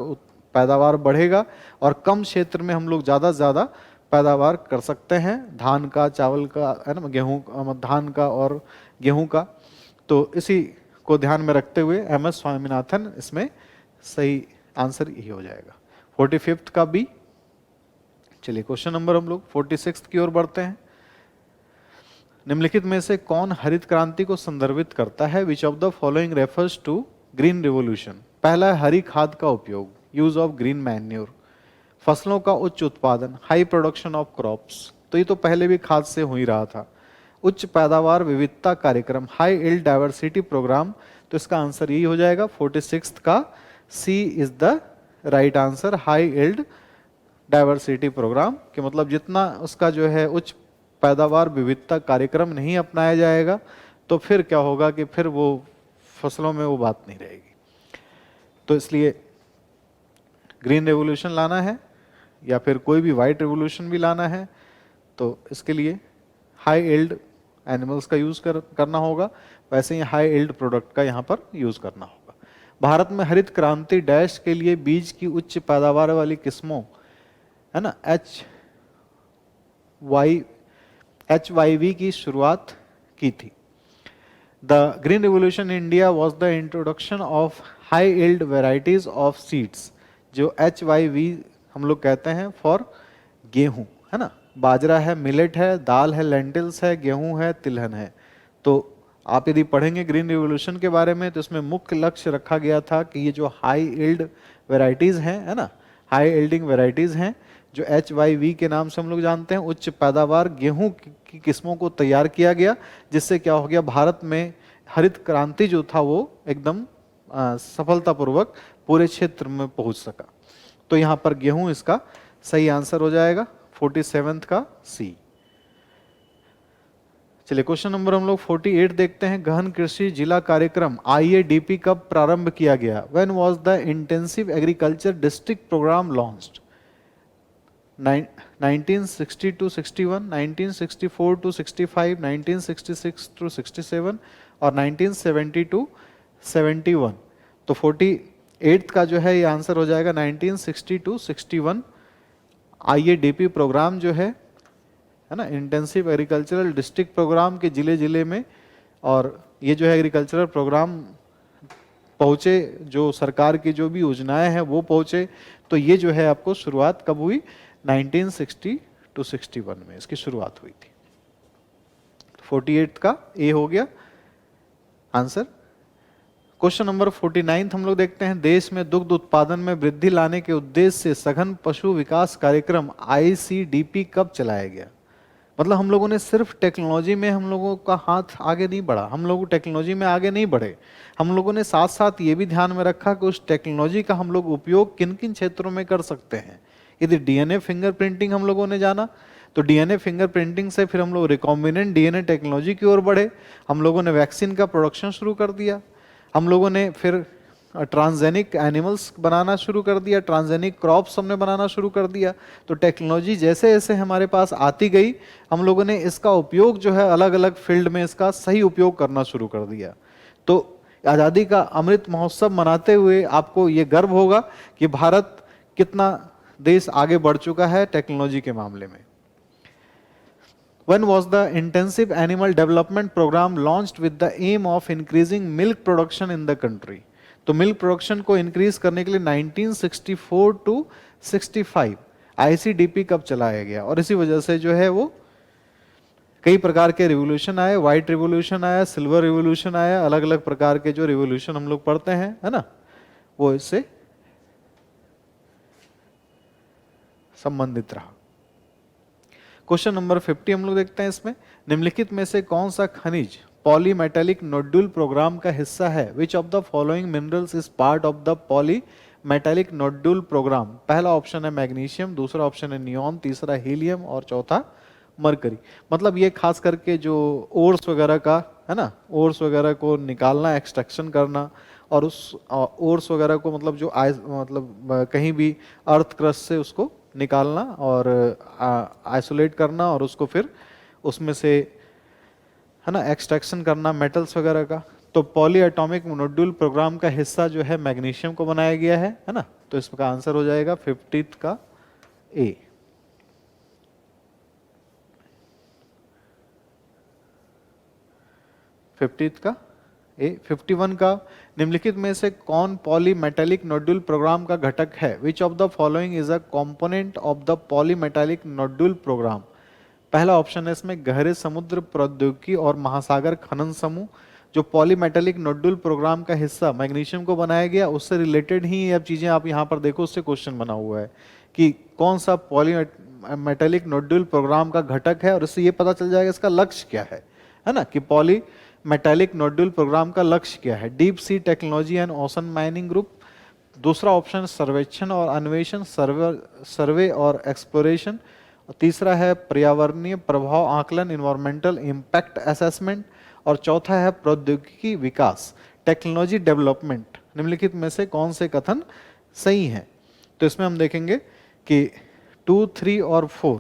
पैदावार बढ़ेगा और कम क्षेत्र में हम लोग ज़्यादा से ज़्यादा पैदावार कर सकते हैं, धान का, चावल का, है ना, गेहूँ, धान का और गेहूँ का। तो इसी को ध्यान में रखते हुए एम.एस. स्वामीनाथन, इसमें सही आंसर यही हो जाएगा 45th का बी। चलिए क्वेश्चन नंबर हम लोग 46 की ओर बढ़ते हैं। निम्नलिखित में से कौन हरित क्रांति को संदर्भित करता है? Which of the following refers to green revolution? पहला है हरी खाद का उपयोग, यूज ऑफ ग्रीन मैन्योर। फसलों का उच्च उत्पादन, हाई प्रोडक्शन ऑफ क्रॉप्स, तो ये तो पहले भी खाद से हो ही रहा था। उच्च पैदावार विविधता कार्यक्रम, हाई इल्ड डाइवर्सिटी प्रोग्राम, तो इसका आंसर यही हो जाएगा 46th का C is the right answer, high yield diversity program. कि मतलब जितना उसका जो है उच्च पैदावार विविधता कार्यक्रम नहीं अपनाया जाएगा तो फिर क्या होगा कि फिर वो फसलों में वो बात नहीं रहेगी। तो इसलिए ग्रीन रेवोल्यूशन लाना है या फिर कोई भी वाइट रेवोल्यूशन भी लाना है तो इसके लिए हाई इल्ड एनिमल्स का यूज करना होगा, वैसे ही हाई इल्ड प्रोडक्ट का यहाँ पर यूज करना होगा। भारत में हरित क्रांति डैश के लिए बीज की उच्च पैदावार वाली किस्मों, है ना, HYV की शुरुआत की थी। The green revolution in India was the introduction of high yield varieties of seeds, जो HYV हम लोग कहते हैं फॉर गेहूं, है ना, बाजरा है, मिलेट है, दाल है, लेंटिल्स है, गेहूं है, तिलहन है। तो आप यदि पढ़ेंगे ग्रीन रिवोल्यूशन के बारे में तो इसमें मुख्य लक्ष्य रखा गया था कि ये जो हाई इल्ड वेराइटीज हैं, है ना, हाई इल्डिंग वेराइटीज हैं, जो HYV के नाम से हम लोग जानते हैं, उच्च पैदावार गेहूं की किस्मों को तैयार किया गया, जिससे क्या हो गया, भारत में हरित क्रांति जो था वो एकदम सफलतापूर्वक पूरे क्षेत्र में पहुंच सका। तो यहाँ पर गेहूं इसका सही आंसर हो जाएगा 47th का सी। चलिए क्वेश्चन नंबर हम लोग 48 देखते हैं। गहन कृषि जिला कार्यक्रम IADP कब प्रारंभ किया गया? When was the intensive agriculture district programme launched? 1960 to 61, 1964 to 65, 1966 to 67 और 1970 to 71। तो 48 का जो है ये आंसर हो जाएगा 1960 to 61। IADP प्रोग्राम जो है ना, इंटेंसिव एग्रीकल्चरल डिस्ट्रिक्ट प्रोग्राम के जिले जिले में, और ये जो है एग्रीकल्चरल प्रोग्राम पहुँचे, जो सरकार की जो भी योजनाएं हैं वो पहुँचे, तो ये जो है आपको शुरुआत कब हुई? 1960 to 61 में इसकी शुरुआत हुई थी। 48 का ए हो गया आंसर। क्वेश्चन नंबर 49 हम लोग देखते हैं। देश में दुग्ध उत्पादन में वृद्धि लाने के उद्देश्य से सघन पशु विकास कार्यक्रम ICDP कब चलाया गया? मतलब हम लोगों ने सिर्फ टेक्नोलॉजी में हम लोगों का हाथ आगे नहीं बढ़ा, हम लोग टेक्नोलॉजी में आगे नहीं बढ़े, हम लोगों ने साथ साथ ये भी ध्यान में रखा कि उस टेक्नोलॉजी का हम लोग उपयोग किन किन क्षेत्रों में कर सकते हैं। यदि DNA फिंगरप्रिंटिंग हम लोगों ने जाना तो DNA फिंगरप्रिंटिंग से फिर हम लोग रिकॉम्बिनेंट DNA टेक्नोलॉजी की ओर बढ़े, हम लोगों ने वैक्सीन का प्रोडक्शन शुरू कर दिया, हम लोगों ने फिर ट्रांसजेनिक एनिमल्स बनाना शुरू कर दिया, ट्रांसजेनिक क्रॉप्स हमने बनाना शुरू कर दिया। तो टेक्नोलॉजी जैसे जैसे हमारे पास आती गई, हम लोगों ने इसका उपयोग जो है अलग अलग फील्ड में इसका सही उपयोग करना शुरू कर दिया। तो आज़ादी का अमृत महोत्सव मनाते हुए आपको ये गर्व होगा कि भारत कितना देश आगे बढ़ चुका है टेक्नोलॉजी के मामले में। When was the intensive animal development program launched with the aim of increasing milk production in the country? तो मिल्क प्रोडक्शन को इंक्रीज करने के लिए 1964 टू 65 आईसीडीपी कब चलाया गया, और इसी वजह से जो है वो कई प्रकार के रिवोल्यूशन आए, व्हाइट रिवोल्यूशन आया, सिल्वर रिवोल्यूशन आया, अलग अलग प्रकार के जो रिवोल्यूशन हम लोग पढ़ते हैं, है ना, वो इससे संबंधित रहा। क्वेश्चन नंबर 50 हम लोग देखते हैं। इसमें निम्नलिखित में से कौन सा खनिज पॉलीमेटेलिक नोड्यूल प्रोग्राम का हिस्सा है? Which of the following minerals is part of the polymetallic nodule programme? पहला ऑप्शन है मैग्नीशियम, दूसरा ऑप्शन है नियॉन, तीसरा हीलियम और चौथा मरकरी। मतलब ये खास करके जो ओर्स वगैरह का है ना, ओर्स वगैरह को निकालना, एक्सट्रैक्शन करना, और उस ओर्स वगैरह को मतलब जो मतलब कहीं भी अर्थ क्रस्ट से उसको निकालना और आइसोलेट करना और उसको फिर उसमें से है ना एक्सट्रैक्शन करना मेटल्स वगैरह का। तो पॉली एटॉमिक नोड्यूल प्रोग्राम का हिस्सा जो है मैग्नीशियम को बनाया गया है ना। तो इसका आंसर हो जाएगा 50th का ए। का ए। 51 का निम्नलिखित में से कौन पॉलीमेटेलिक नोड्यूल प्रोग्राम का घटक है? Which of the following is a component of the polymetallic nodule programme? पहला ऑप्शन है इसमें गहरे समुद्र प्रौद्योगिकी और महासागर खनन समूह। जो पॉलीमेटेलिक नोड्यूल प्रोग्राम का हिस्सा मैग्नीशियम को बनाया गया, उससे रिलेटेड ही अब चीजें आप यहाँ पर देखो, उससे क्वेश्चन बना हुआ है कि कौन सा पॉलीमेटेलिक नोड्यूल प्रोग्राम का घटक है, और इससे ये पता चल जाएगा इसका लक्ष्य क्या है ना, कि पॉली मेटालिक नोड्यूल प्रोग्राम का लक्ष्य क्या है। Deep sea technology and ocean mining group. दूसरा ऑप्शन सर्वेक्षण और अन्वेषण, सर्वे और एक्सप्लोरेशन। और तीसरा है पर्यावरणीय प्रभाव आकलन, इन्वायरमेंटल इम्पैक्ट असेसमेंट। और चौथा है प्रौद्योगिकी विकास, टेक्नोलॉजी डेवलपमेंट। निम्नलिखित में से कौन से कथन सही हैं? तो इसमें हम देखेंगे कि 2, 3 और 4।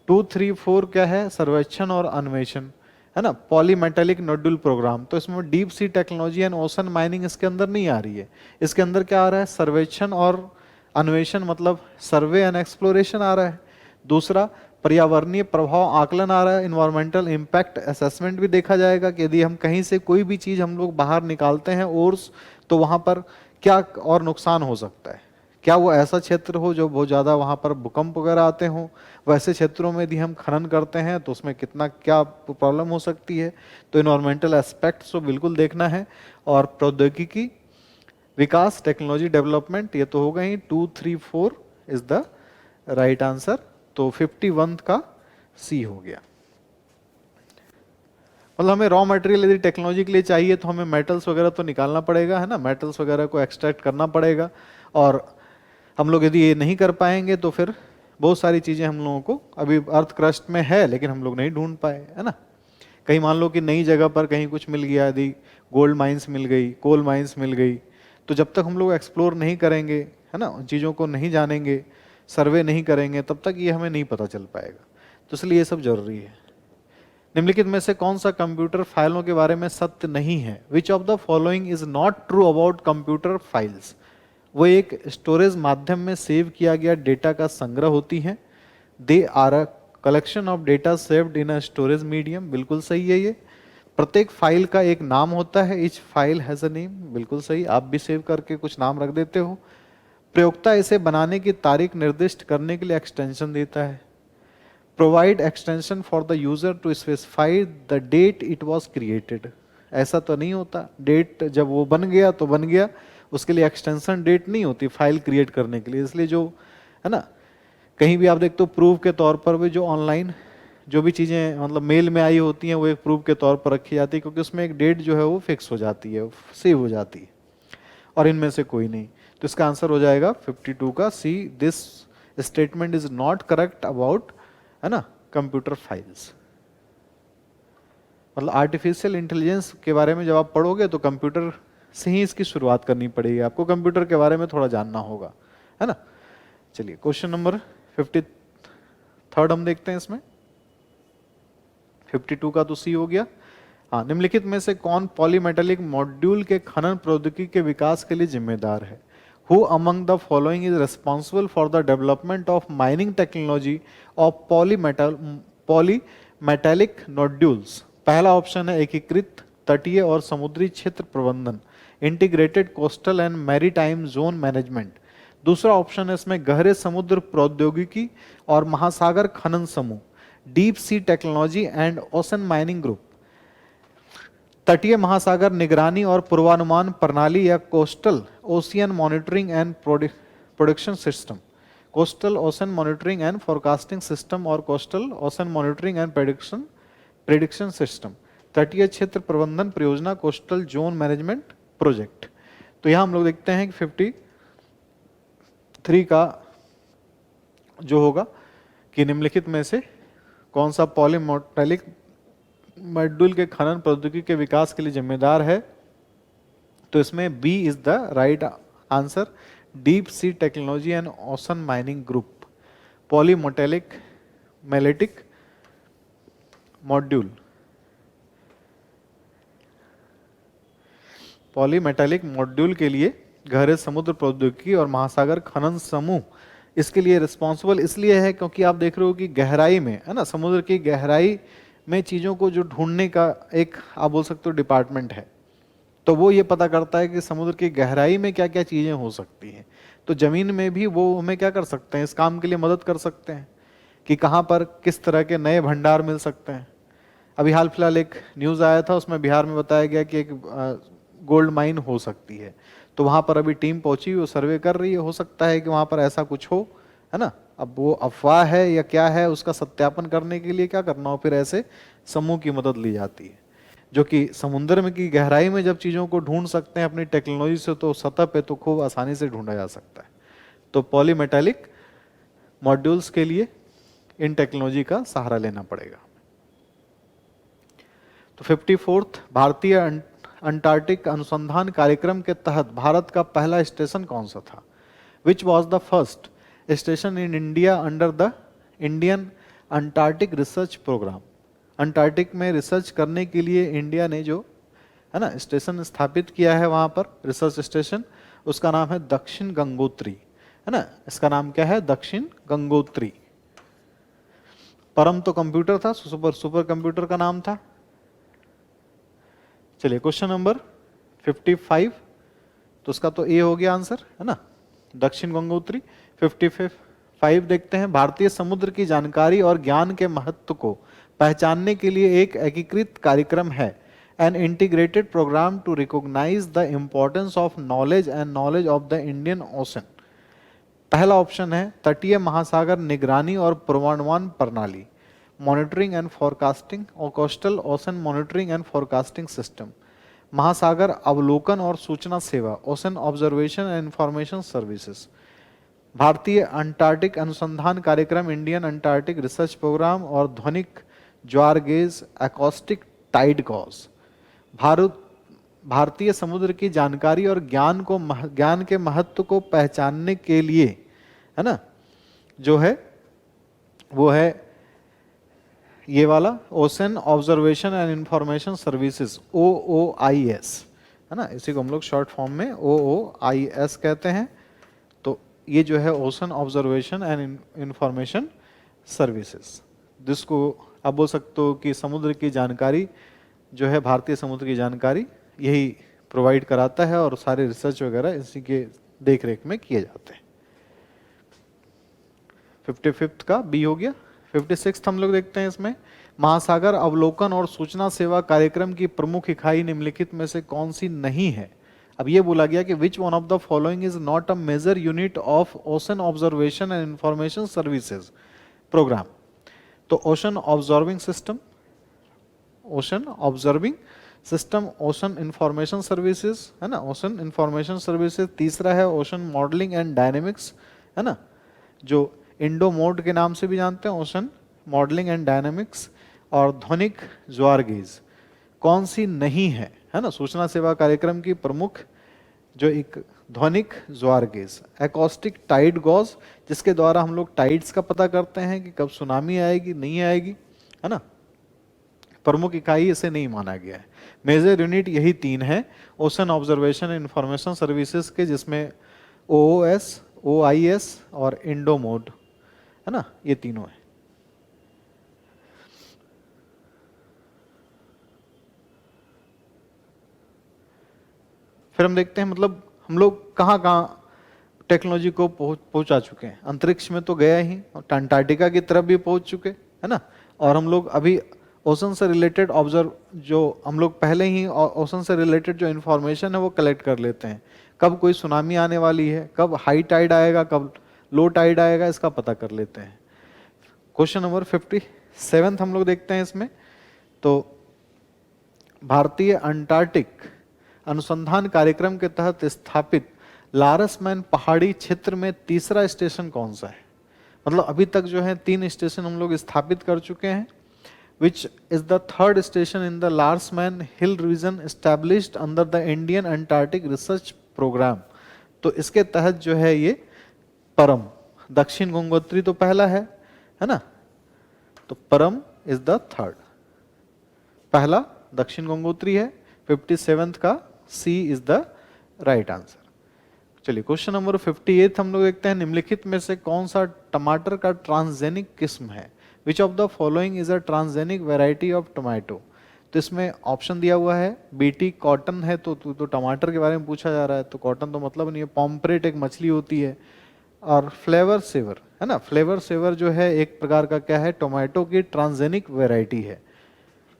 2, 3, 4 क्या है? सर्वेक्षण और अन्वेषण, है ना, पॉलीमेटेलिक नोड्यूल प्रोग्राम। तो इसमें deep sea technology and ocean mining इसके अंदर नहीं आ रही है। इसके अंदर क्या आ रहा है? सर्वेक्षण और अन्वेषण, मतलब सर्वे एंड एक्सप्लोरेशन आ रहा है। दूसरा पर्यावरणीय प्रभाव आकलन आ रहा है, इन्वायरमेंटल इम्पैक्ट असेसमेंट भी देखा जाएगा कि यदि हम कहीं से कोई भी चीज हम लोग बाहर निकालते हैं ओर्स, तो वहां पर क्या और नुकसान हो सकता है। क्या वो ऐसा क्षेत्र हो जो बहुत ज़्यादा वहाँ पर भूकंप वगैरह आते हों, वैसे क्षेत्रों में यदि हम खनन करते हैं तो उसमें कितना क्या प्रॉब्लम हो सकती है। तो इन्वायरमेंटल एस्पेक्ट्स को बिल्कुल देखना है। और प्रौद्योगिकी विकास, टेक्नोलॉजी डेवलपमेंट, ये तो होगा ही। 2, 3, 4 इज द राइट आंसर। तो 51 का सी हो गया। मतलब हमें रॉ मटेरियल यदि टेक्नोलॉजी के लिए चाहिए तो हमें मेटल्स वगैरह तो निकालना पड़ेगा, है ना, मेटल्स वगैरह को एक्सट्रैक्ट करना पड़ेगा। और हम लोग यदि ये नहीं कर पाएंगे तो फिर बहुत सारी चीज़ें हम लोगों को अभी अर्थ क्रस्ट में है लेकिन हम लोग नहीं ढूंढ पाए, है ना। कहीं मान लो कि नई जगह पर कहीं कुछ मिल गया, यदि गोल्ड माइंस मिल गई, कोल माइंस मिल गई, तो जब तक हम लोग एक्सप्लोर नहीं करेंगे, है ना, उन चीज़ों को नहीं जानेंगे, सर्वे नहीं करेंगे, तब तक ये हमें नहीं पता चल पाएगा। तो इसलिए ये सब जरूरी है। निम्नलिखित में से कौन सा कंप्यूटर फाइलों के बारे में सत्य नहीं है? Which of the following is not true about computer files? वो एक स्टोरेज माध्यम में सेव किया गया डेटा का संग्रह होती है। They are a collection of data saved in a storage medium, बिल्कुल सही है ये। प्रत्येक फाइल का एक नाम होता है, each file has a name, बिल्कुल सही। आप भी सेव करके कुछ नाम रख देते हो। प्रयोक्ता इसे बनाने की तारीख निर्दिष्ट करने के लिए एक्सटेंशन देता है। Provide extension for the user to specify the date it was created. ऐसा तो नहीं होता, डेट जब वो बन गया तो बन गया, उसके लिए एक्सटेंशन डेट नहीं होती फाइल क्रिएट करने के लिए। इसलिए जो है ना, कहीं भी आप देखते हो प्रूफ के तौर पर भी जो ऑनलाइन जो भी चीज़ें मतलब मेल में आई होती हैं वो एक प्रूफ के तौर पर रखी जाती है, क्योंकि उसमें एक डेट जो है वो फिक्स हो जाती है, सेव हो जाती है। और इनमें से कोई नहीं। तो इसका आंसर हो जाएगा 52 का C. This statement is not correct about, है ना, कंप्यूटर फाइल्स। मतलब आर्टिफिशियल इंटेलिजेंस के बारे में जब आप पढ़ोगे तो कंप्यूटर से ही इसकी शुरुआत करनी पड़ेगी, आपको कंप्यूटर के बारे में थोड़ा जानना होगा, है ना। चलिए क्वेश्चन नंबर 53 हम देखते हैं इसमें। 52 का तो सी हो गया। हाँ, निम्नलिखित में से कौन पॉलीमेटेलिक मॉड्यूल के खनन प्रौद्योगिकी के विकास के लिए जिम्मेदार है? Who among the following is responsible for the development of mining technology of polymetallic nodules? पहला ऑप्शन है एकीकृत तटीय और समुद्री क्षेत्र प्रबंधन, integrated coastal and maritime zone management. दूसरा ऑप्शन है इसमें गहरे समुद्र प्रौद्योगिकी और महासागर खनन समूह, deep sea technology and ocean mining group. तटीय महासागर निगरानी और पूर्वानुमान प्रणाली या coastal ocean monitoring and production system, coastal ocean monitoring and forecasting system और coastal ocean monitoring and prediction system, तटीय क्षेत्र प्रबंधन परियोजना, कोस्टल जोन मैनेजमेंट प्रोजेक्ट। तो यहां हम लोग देखते हैं कि 53 का जो होगा कि निम्नलिखित में से कौन सा पॉलीमेटेलिक मॉड्यूल के खनन प्रौद्योगिकी के विकास के लिए जिम्मेदार है? तो इसमें b is the right answer, deep sea technology and ocean mining group. Polymetallic module, polymetallic module के लिए गहरे समुद्र प्रौद्योगिकी और महासागर खनन समूह इसके लिए रिस्पॉन्सिबल इसलिए है क्योंकि आप देख रहे हो कि गहराई में, है ना, समुद्र की गहराई में चीज़ों को जो ढूंढने का एक आप बोल सकते हो डिपार्टमेंट है, तो वो ये पता करता है कि समुद्र की गहराई में क्या क्या चीज़ें हो सकती हैं। तो ज़मीन में भी वो हमें क्या कर सकते हैं, इस काम के लिए मदद कर सकते हैं कि कहाँ पर किस तरह के नए भंडार मिल सकते हैं। अभी हाल फिलहाल एक न्यूज़ आया था, उसमें बिहार में बताया गया कि एक गोल्ड माइन हो सकती है, तो वहाँ पर अभी टीम पहुँची, वो सर्वे कर रही है, हो सकता है कि वहाँ पर ऐसा कुछ हो, है ना। अब वो अफवाह है या क्या है, उसका सत्यापन करने के लिए क्या करना हो, फिर ऐसे समूह की मदद ली जाती है जो कि समुद्र में की गहराई में जब चीज़ों को ढूंढ सकते हैं अपनी टेक्नोलॉजी से, तो सतह पे तो खूब आसानी से ढूंढा जा सकता है। तो पॉलीमेटेलिक मॉड्यूल्स के लिए इन टेक्नोलॉजी का सहारा लेना पड़ेगा। तो 54 भारतीय अंटार्कटिक अनुसंधान कार्यक्रम के तहत भारत का पहला स्टेशन कौन सा था? Which was the first station in India under the Indian Antarctic research programme? Antarctic में रिसर्च करने के लिए इंडिया ने जो, है ना, स्टेशन स्थापित किया है वहां पर, रिसर्च स्टेशन, उसका नाम है दक्षिण गंगोत्री, है ना। इसका नाम क्या है? दक्षिण गंगोत्री। परम तो कंप्यूटर था, सुपर कंप्यूटर का नाम था। चलिए क्वेश्चन नंबर 55, तो उसका तो ए हो गया आंसर, है ना, दक्षिण गंगोत्री। 55 देखते हैं। भारतीय समुद्र की जानकारी और ज्ञान के महत्व को पहचानने के लिए एक एकीकृत कार्यक्रम है, an integrated programme to recognise the importance of knowledge and knowledge of the Indian Ocean. पहला ऑप्शन है तटीय महासागर निगरानी और पूर्वानुमान प्रणाली, मॉनिटरिंग एंड फोरकास्टिंग और coastal ocean monitoring and forecasting system, महासागर अवलोकन और सूचना सेवा, ocean observation and information services, भारतीय अंटार्कटिक अनुसंधान कार्यक्रम, इंडियन अंटार्कटिक रिसर्च प्रोग्राम और ध्वनिक ज्वार गेज एकॉस्टिक टाइड गॉज। भारतीय समुद्र की जानकारी और ज्ञान के महत्व को पहचानने के लिए, है ना, जो है वो है ये वाला ocean observation and information services, OOIS, है ना, इसी को हम लोग शॉर्ट फॉर्म में OOIS कहते हैं। तो ये जो है ocean observation and information services, जिसको आप बोल सकते हो कि समुद्र की जानकारी जो है, भारतीय समुद्र की जानकारी यही प्रोवाइड कराता है और सारे रिसर्च वगैरह इसी के देख रेख में किए जाते हैं। 55 का बी हो गया। 56 हम लोग देखते हैं इसमें, महासागर अवलोकन और सूचना सेवा कार्यक्रम की प्रमुख इकाई निम्नलिखित में से कौन सी नहीं है? अब ये बोला गया कि which one of the following is not a major unit of ocean observation and information services program. तो ocean observing system, ocean observing system, ocean information services, है ना, ओशन इंफॉर्मेशन सर्विसेज। तीसरा है ओशन मॉडलिंग एंड डायनेमिक्स, है ना, जो इंडो मोड के नाम से भी जानते हैं, ओशन मॉडलिंग एंड डायनेमिक्स। और ध्वनिक ज्वार गेज कौन सी नहीं है? है ना, सूचना सेवा कार्यक्रम की प्रमुख जो एक ध्वनिक ज्वार गेज, एकॉस्टिक टाइड गॉज, जिसके द्वारा हम लोग टाइड्स का पता करते हैं कि कब सुनामी आएगी नहीं आएगी, है ना, प्रमुख इकाई इसे नहीं माना गया है। मेजर यूनिट यही तीन है, ओशन ऑब्जर्वेशन इंफॉर्मेशन सर्विसेज के, जिसमें OOS, OIS और इंडोमोड, है ना, ये तीनों है। फिर हम देखते हैं मतलब हम लोग कहाँ कहाँ टेक्नोलॉजी को पहुंचा चुके हैं। अंतरिक्ष में तो गया ही, अंटार्कटिका की तरफ भी पहुंच चुके, है ना, और हम लोग अभी ओशन से रिलेटेड ऑब्जर्व, जो हम लोग पहले ही ओशन से रिलेटेड जो इन्फॉर्मेशन है वो कलेक्ट कर लेते हैं। कब कोई सुनामी आने वाली है, कब हाई टाइड आएगा, कब लो टाइड आएगा, इसका पता कर लेते हैं। क्वेश्चन नंबर 57 हम लोग देखते हैं इसमें। तो भारतीय अंटार्कटिक अनुसंधान कार्यक्रम के तहत स्थापित लारसमैन पहाड़ी क्षेत्र में तीसरा स्टेशन कौन सा है? मतलब अभी तक जो है 3 स्टेशन हम लोग स्थापित कर चुके हैं। Which is the third station in the Larsman Hill region established under the Indian Antarctic Research Program? तो इसके तहत जो है ये परम, दक्षिण गंगोत्री तो पहला है ना, तो परम इज द थर्ड, पहला दक्षिण गंगोत्री है। 57th का C is the right answer. चलिए क्वेश्चन नंबर 58 हम लोग देखते हैं, निम्नलिखित में से कौन सा टमाटर का ट्रांसजेनिक किस्म है? Which of the following is a transgenic variety of tomato? तो इसमें ऑप्शन दिया हुआ है, बीटी कॉटन है, तो टमाटर के बारे में पूछा जा रहा है, तो कॉटन तो मतलब नहीं है। पॉम्परेट एक मछली होती है, और फ्लेवर सेवर, है ना, फ्लेवर सेवर जो है एक प्रकार का क्या है, टोमेटो की ट्रांसजेनिक वेराइटी है,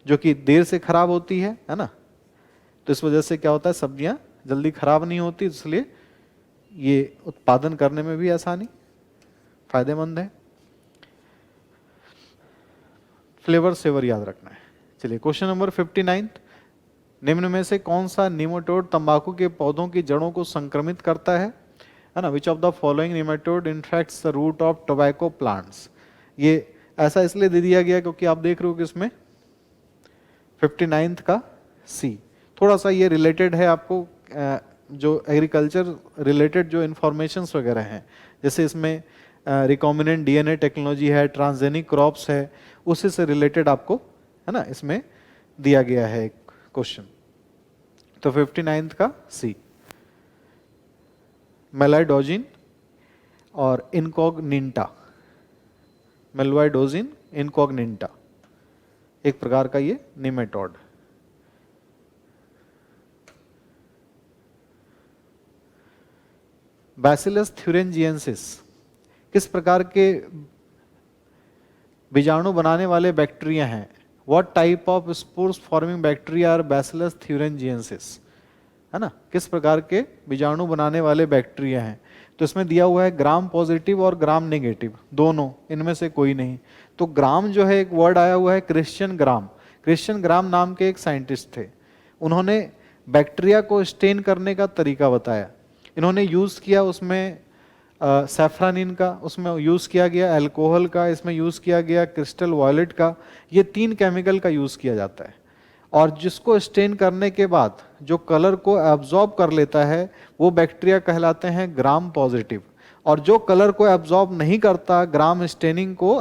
जो कि देर से खराब होती है ना, तो इस वजह से क्या होता है, सब्जियां जल्दी खराब नहीं होती, इसलिए ये उत्पादन करने में भी आसानी, फायदेमंद है। फ्लेवर सेवर याद रखना है। चलिए क्वेश्चन नंबर 59, निम्न में से कौन सा निमेटोड तंबाकू के पौधों की जड़ों को संक्रमित करता है ना? Which of the following nematode infects the root of tobacco plants? ये ऐसा इसलिए दे दिया गया क्योंकि आप देख रहे हो कि इसमें 59th का सी थोड़ा सा ये रिलेटेड है आपको, जो एग्रीकल्चर रिलेटेड जो इंफॉर्मेशंस वगैरह हैं, जैसे इसमें रिकॉम्बिनेंट डीएनए टेक्नोलॉजी है, ट्रांसजेनिक क्रॉप्स है, उसी से रिलेटेड आपको, है ना, इसमें दिया गया है क्वेश्चन। तो 59th का सी, मेलाइडोजिन और इनकॉग्निटा, मेलवाइडोजिन इनकॉग्निटा, एक प्रकार का ये निमेटोड। बैसिलस थ्यूरेंजिएंसिस किस प्रकार के बीजाणु बनाने वाले बैक्टीरिया हैं? What type of spores forming bacteria are Bacillus thuringiensis, है ना, किस प्रकार के बीजाणु बनाने वाले बैक्टीरिया हैं? तो इसमें दिया हुआ है ग्राम पॉजिटिव और ग्राम नेगेटिव, दोनों, इनमें से कोई नहीं। तो ग्राम जो है, एक वर्ड आया हुआ है क्रिश्चियन ग्राम, क्रिश्चियन ग्राम नाम के एक साइंटिस्ट थे, उन्होंने बैक्टीरिया को स्टेन करने का तरीका बताया। इन्होंने यूज किया उसमें सैफ्रानिन का, उसमें यूज किया गया अल्कोहल का, इसमें यूज किया गया क्रिस्टल वायलेट का, ये 3 केमिकल का यूज किया जाता है। और जिसको स्टेन करने के बाद जो कलर को एब्जॉर्ब कर लेता है वो बैक्टीरिया कहलाते हैं ग्राम पॉजिटिव, और जो कलर को एब्जॉर्ब नहीं करता, ग्राम स्टेनिंग को,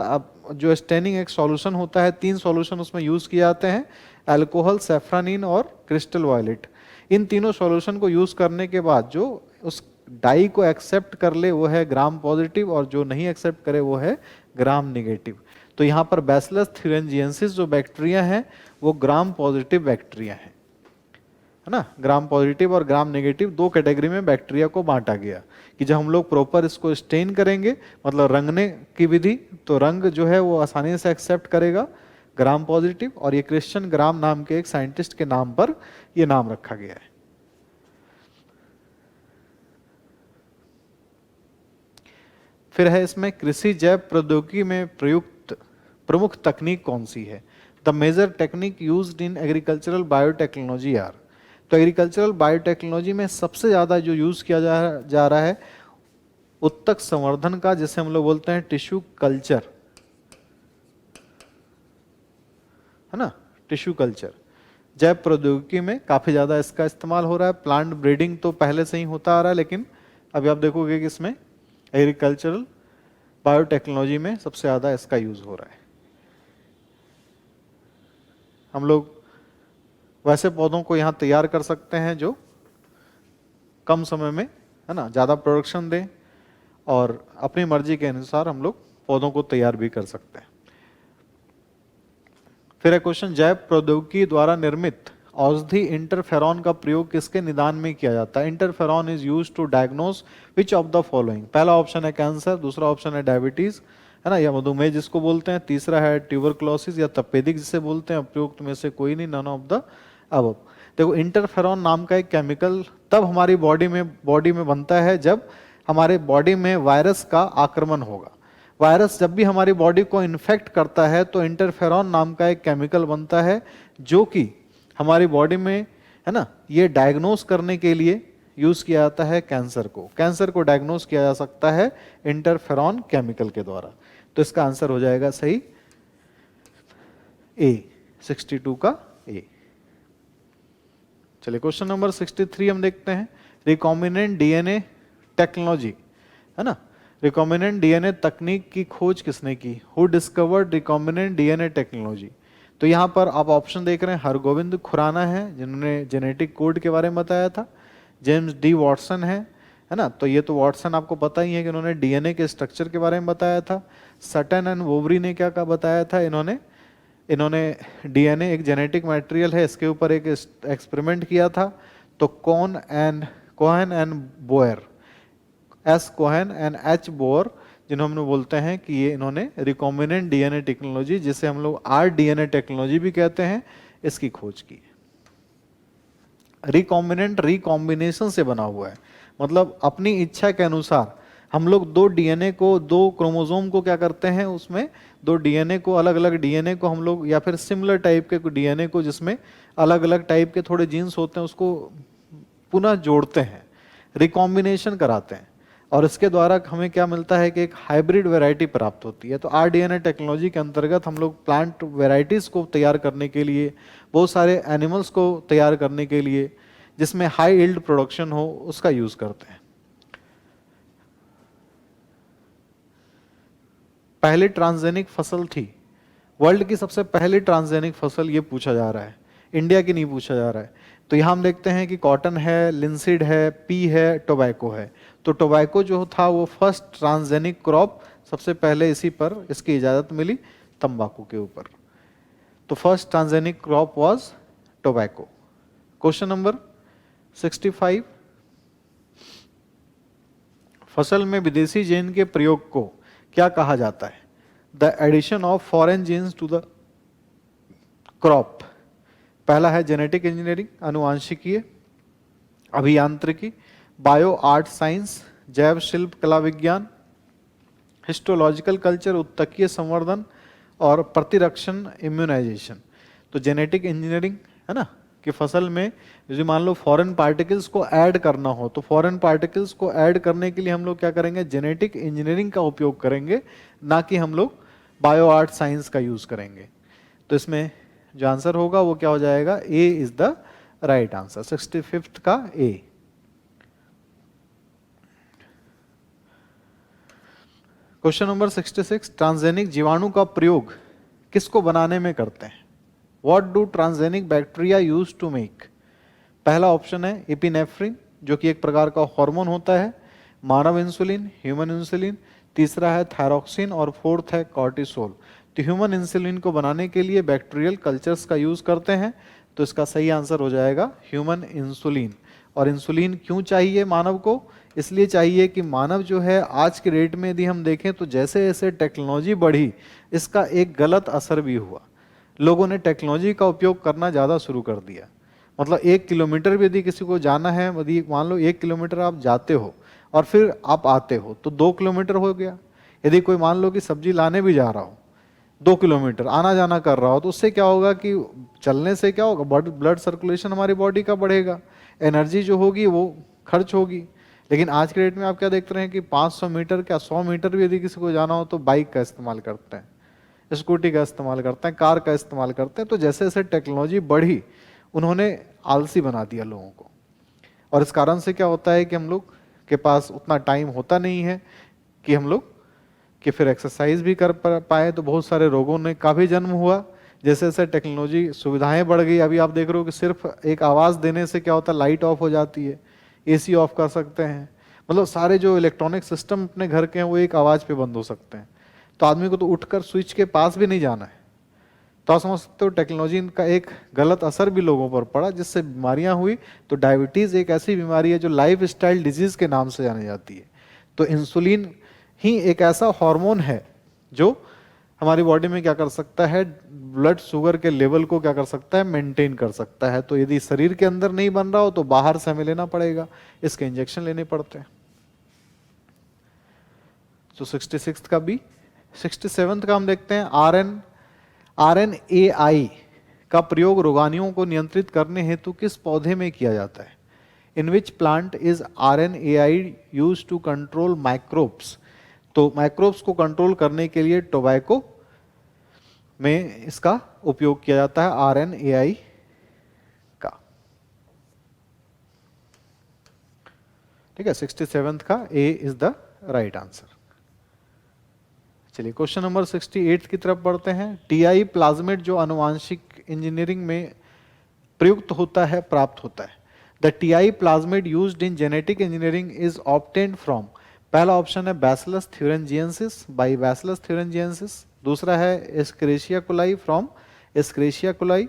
जो स्टेनिंग एक सॉल्यूशन होता है, 3 सॉल्यूशन उसमें यूज किए जाते हैं, अल्कोहल, सैफ्रानिन और क्रिस्टल वायलेट। इन तीनों सॉल्यूशन को यूज करने के बाद जो उस डाई को एक्सेप्ट कर ले वो है ग्राम पॉजिटिव, और जो नहीं एक्सेप्ट करे वो है ग्राम नेगेटिव। तो यहाँ पर बैसिलस थ्यूरेंजिएंसिस जो बैक्टीरिया हैं वो ग्राम पॉजिटिव बैक्टीरिया है ना। ग्राम पॉजिटिव और ग्राम नेगेटिव 2 कैटेगरी में बैक्टीरिया को बांटा गया, कि जब हम लोग प्रॉपर इसको स्टेन करेंगे, मतलब रंगने की विधि, तो रंग जो है वो आसानी से एक्सेप्ट करेगा ग्राम पॉजिटिव, और ये क्रिश्चियन ग्राम नाम के एक साइंटिस्ट के नाम पर ये नाम रखा गया है। फिर है इसमें कृषि जैव प्रौद्योगिकी में प्रयुक्त प्रमुख तकनीक कौन सी है? The major technique used in agricultural biotechnology are. तो एग्रीकल्चरल बायोटेक्नोलॉजी में सबसे ज्यादा जो यूज किया जा रहा है उत्तक संवर्धन का, जिसे हम लोग बोलते हैं टिश्यू कल्चर, है ना, टिश्यू कल्चर, जैव प्रौद्योगिकी में काफ़ी ज़्यादा इसका इस्तेमाल हो रहा है। प्लांट ब्रीडिंग तो पहले से ही होता आ रहा है, लेकिन अभी आप देखोगे कि इसमें एग्रीकल्चरल बायोटेक्नोलॉजी में सबसे ज़्यादा इसका यूज़ हो रहा है। हम लोग वैसे पौधों को यहाँ तैयार कर सकते हैं जो कम समय में, है ना, ज़्यादा प्रोडक्शन दें, और अपनी मर्जी के अनुसार हम लोग पौधों को तैयार भी कर सकते हैं। फिर एक क्वेश्चन, जैव प्रौद्योगिकी द्वारा निर्मित औषधि इंटरफेरॉन का प्रयोग किसके निदान में किया जाता है? Interferon is used to diagnose which of the following. पहला ऑप्शन है कैंसर, दूसरा ऑप्शन है डायबिटीज, है ना, या मधुमेह जिसको बोलते हैं, तीसरा है ट्यूबरक्लोसिस या तपेदिक जिसे बोलते हैं, उपयुक्त में से कोई नहीं, नन ऑफ द अबव। देखो, इंटरफेरॉन नाम का एक केमिकल तब हमारी बॉडी में बनता है जब हमारे बॉडी में वायरस का आक्रमण होगा। वायरस जब भी हमारी बॉडी को इन्फेक्ट करता है तो इंटरफेरॉन नाम का एक केमिकल बनता है जो कि हमारी बॉडी में, है ना, ये डायग्नोस करने के लिए यूज किया जाता है कैंसर को। कैंसर को डायग्नोस किया जा सकता है इंटरफेरॉन केमिकल के द्वारा। तो इसका आंसर हो जाएगा सही ए, 62 का ए। चलिए क्वेश्चन नंबर 63 हम देखते हैं। रिकॉम्बिनेंट डीएनए टेक्नोलॉजी, है ना, रिकॉम्बिनेंट डीएनए तकनीक की खोज किसने की? Who discovered recombinant DNA technology? तो यहाँ पर आप ऑप्शन देख रहे हैं, हरगोविंद खुराना है जिन्होंने जेनेटिक कोड के बारे में बताया था, जेम्स डी वॉटसन है ना, तो ये तो वॉटसन आपको पता ही है कि उन्होंने डीएनए के स्ट्रक्चर के बारे में बताया था। सटन एंड वोवरी ने क्या बताया था? इन्होंने डीएनए एक जेनेटिक मटेरियल है, इसके ऊपर एक एक्सपेरिमेंट किया था। तो Cohen and Boyer, S Cohen and H Boyer, जिन्हों हम बोलते हैं कि ये इन्होंने रिकॉम्बिनेंट डीएनए टेक्नोलॉजी, जिसे हम लोग आरडीएनए टेक्नोलॉजी भी कहते हैं, इसकी खोज की। रिकॉम्बिनेंट रिकॉम्बिनेशन से बना हुआ है, मतलब अपनी इच्छा के अनुसार हम लोग दो डीएनए को, दो क्रोमोसोम को क्या करते हैं, उसमें दो डीएनए को, अलग अलग डीएनए को हम लोग, या फिर सिमिलर टाइप के डीएनए को जिसमें अलग अलग टाइप के थोड़े जीन्स होते हैं, उसको पुनः जोड़ते हैं, रिकॉम्बिनेशन कराते हैं, और इसके द्वारा हमें क्या मिलता है कि एक हाइब्रिड वैरायटी प्राप्त होती है। तो आरडीएनए टेक्नोलॉजी के अंतर्गत हम लोग प्लांट वैरायटीज को तैयार करने के लिए, बहुत सारे एनिमल्स को तैयार करने के लिए जिसमें हाई यील्ड प्रोडक्शन हो, उसका यूज करते हैं। पहली ट्रांसजेनिक फसल थी, वर्ल्ड की सबसे पहली ट्रांसजेनिक फसल, ये पूछा जा रहा है, इंडिया की नहीं पूछा जा रहा है। तो यहाँ हम देखते हैं कि कॉटन है, लिंसीड है, पी है, टोबैको है। तो टोबैको जो था वो फर्स्ट ट्रांसजेनिक क्रॉप, सबसे पहले इसी पर इसकी इजाजत मिली तंबाकू के ऊपर। तो first transgenic crop was tobacco. Question number 65, फसल में विदेशी जीन के प्रयोग को क्या कहा जाता है? The addition of foreign genes to the crop. पहला है जेनेटिक इंजीनियरिंग, अनुवांशिकीय, अभियांत्रिकी, बायो आर्ट साइंस, जैव शिल्प कला विज्ञान, हिस्टोलॉजिकल कल्चर, उत्तकीय संवर्धन, और प्रतिरक्षण इम्यूनाइजेशन। तो जेनेटिक इंजीनियरिंग, है ना, कि फसल में यदि मान लो फॉरेन पार्टिकल्स को ऐड करना हो, तो फॉरेन पार्टिकल्स को ऐड करने के लिए हम लोग क्या करेंगे? जेनेटिक इंजीनियरिंग का उपयोग करेंगे, ना कि हम लोग बायो आर्ट साइंस का यूज करेंगे। तो इसमें जो आंसर होगा वो क्या हो जाएगा? ए इज द राइट आंसर, 65 का ए। क्वेश्चन नंबर 66, ट्रांसजेनिक जीवाणु का प्रयोग किसको बनाने में करते हैं? What do transgenic bacteria use to make? पहला ऑप्शन है एपिनेफ्रिन, जो कि एक प्रकार का हार्मोन होता है, मानव इंसुलिन, ह्यूमन इंसुलिन, तीसरा है थायरॉक्सिन, और फोर्थ है कॉर्टिसोल। तो ह्यूमन इंसुलिन को बनाने के लिए बैक्टीरियल कल्चर्स का यूज करते हैं। तो इसका सही आंसर हो जाएगा ह्यूमन इंसुलिन। और इंसुलिन क्यों चाहिए मानव को? इसलिए चाहिए कि मानव जो है आज के डेट में यदि हम देखें तो जैसे जैसे टेक्नोलॉजी बढ़ी, इसका एक गलत असर भी हुआ। लोगों ने टेक्नोलॉजी का उपयोग करना ज़्यादा शुरू कर दिया। मतलब 1 किलोमीटर भी यदि किसी को जाना है, यदि मान लो 1 किलोमीटर आप जाते हो और फिर आप आते हो तो 2 किलोमीटर हो गया। यदि कोई मान लो कि सब्जी लाने भी जा रहा हो, 2 किलोमीटर आना जाना कर रहा हो, तो उससे क्या होगा कि चलने से क्या होगा? ब्लड सर्कुलेशन हमारी बॉडी का बढ़ेगा, एनर्जी जो होगी वो खर्च होगी। लेकिन आज के डेट में आप क्या देखते रहे हैं कि 500 मीटर क्या 100 मीटर भी यदि किसी को जाना हो तो बाइक का इस्तेमाल करते हैं, स्कूटी का इस्तेमाल करते हैं, कार का इस्तेमाल करते हैं। तो जैसे जैसे टेक्नोलॉजी बढ़ी उन्होंने आलसी बना दिया लोगों को। और इस कारण से क्या होता है कि हम लोग के पास उतना टाइम होता नहीं है कि हम लोग कि फिर एक्सरसाइज भी कर पाए, तो बहुत सारे रोगों ने का भी जन्म हुआ। जैसे जैसे टेक्नोलॉजी सुविधाएं बढ़ गई, अभी आप देख रहे हो कि सिर्फ एक आवाज़ देने से क्या होता है, लाइट ऑफ हो जाती है, एसी ऑफ कर सकते हैं, मतलब सारे जो इलेक्ट्रॉनिक सिस्टम अपने घर के हैं वो एक आवाज़ पे बंद हो सकते हैं। तो आदमी को तो उठकर स्विच के पास भी नहीं जाना है। तो आप समझ सकते हो टेक्नोलॉजी का एक गलत असर भी लोगों पर पड़ा, जिससे बीमारियां हुई। तो डायबिटीज़ एक ऐसी बीमारी है जो लाइफ स्टाइल डिजीज़ के नाम से जानी जाती है। तो इंसुलिन ही एक ऐसा हार्मोन है जो हमारी बॉडी में क्या कर सकता है, ब्लड शुगर के लेवल को क्या कर सकता है, मेंटेन कर सकता है। तो यदि शरीर के अंदर नहीं बन रहा हो तो बाहर से हमें लेना पड़ेगा, इसके इंजेक्शन लेने पड़ते हैं। तो 66 का बी। 67 का हम देखते हैं RNAi का प्रयोग रोगाणुओं को नियंत्रित करने हेतु किस पौधे में किया जाता है? In which plant is RNAi use to control microbes? तो माइक्रोब्स को कंट्रोल करने के लिए टोबैको में इसका उपयोग किया जाता है, RNAi का। ठीक है, 67 का ए इज द राइट आंसर। चलिए क्वेश्चन नंबर 68 की तरफ बढ़ते हैं। टीआई प्लाज्मिड जो आनुवांशिक इंजीनियरिंग में प्रयुक्त होता है, प्राप्त होता है। The Ti plasmid used in genetic engineering is obtained from, पहला ऑप्शन है Bacillus thuringiensis, by Bacillus thuringiensis. दूसरा है Escherichia coli, from Escherichia coli.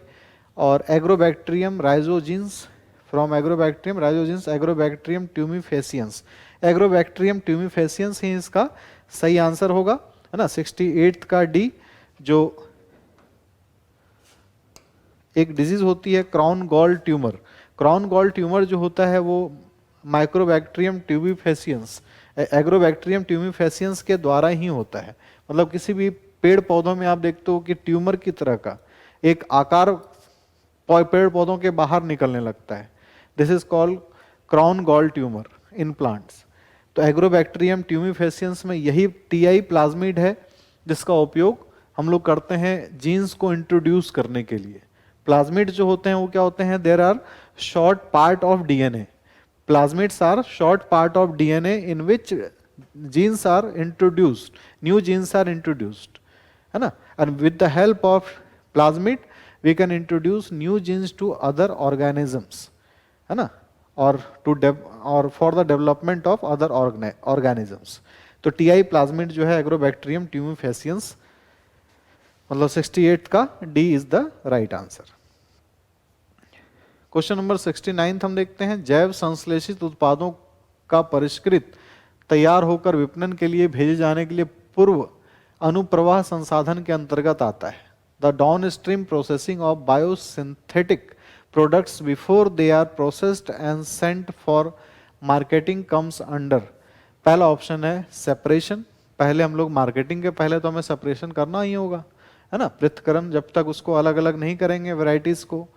और Agrobacterium rhizogenes, from Agrobacterium rhizogenes Agrobacterium tumefaciens. Agrobacterium tumefaciens ही इसका सही आंसर होगा, है ना। 68 का डी, जो एक डिजीज होती है crown gall tumour. Crown gall tumour जो होता है वो माइक्रोबैक्टीरियम ट्यूबिफेसियंस, एग्रोबैक्टीरियम ट्यूबिफेसियंस के द्वारा ही होता है। मतलब किसी भी पेड़ पौधों में आप देखते हो कि ट्यूमर की तरह का एक आकार पेड़ पौधों के बाहर निकलने लगता है। This is called crown gall tumour in plants. तो एग्रोबैक्टीरियम ट्यूबिफेसियंस में यही टीआई प्लाज्मिड है जिसका उपयोग हम लोग करते हैं जीन्स को इंट्रोड्यूस करने के लिए। प्लाज्मिड जो होते हैं वो क्या होते हैं, there are short part of DNA. Plasmids are short part of DNA in which genes are introduced, new genes are introduced, है ना। and with the help of plasmid we can introduce new genes to other organisms, है ना, or for the development of other organisms. तो टीआई प्लाज्मिड जो है एग्रोबैक्टीरियम ट्यूमिफेसियंस, मतलब 68 का D is the right answer. Question number 69 हम देखते हैं। जैव संश्लेषित उत्पादों का परिष्कृत तैयार होकर विपणन के लिए भेजे जाने के लिए पूर्व अनुप्रवाह संसाधन के अंतर्गत आता है। The downstream processing of biosynthetic products before they are processed and sent for marketing comes under, पहला ऑप्शन है सेपरेशन। पहले हम लोग मार्केटिंग के पहले तो हमें सेपरेशन करना ही होगा, है ना, पृथक्करण, जब तक उसको अलग अलग नहीं करेंगे वैरायटीज को।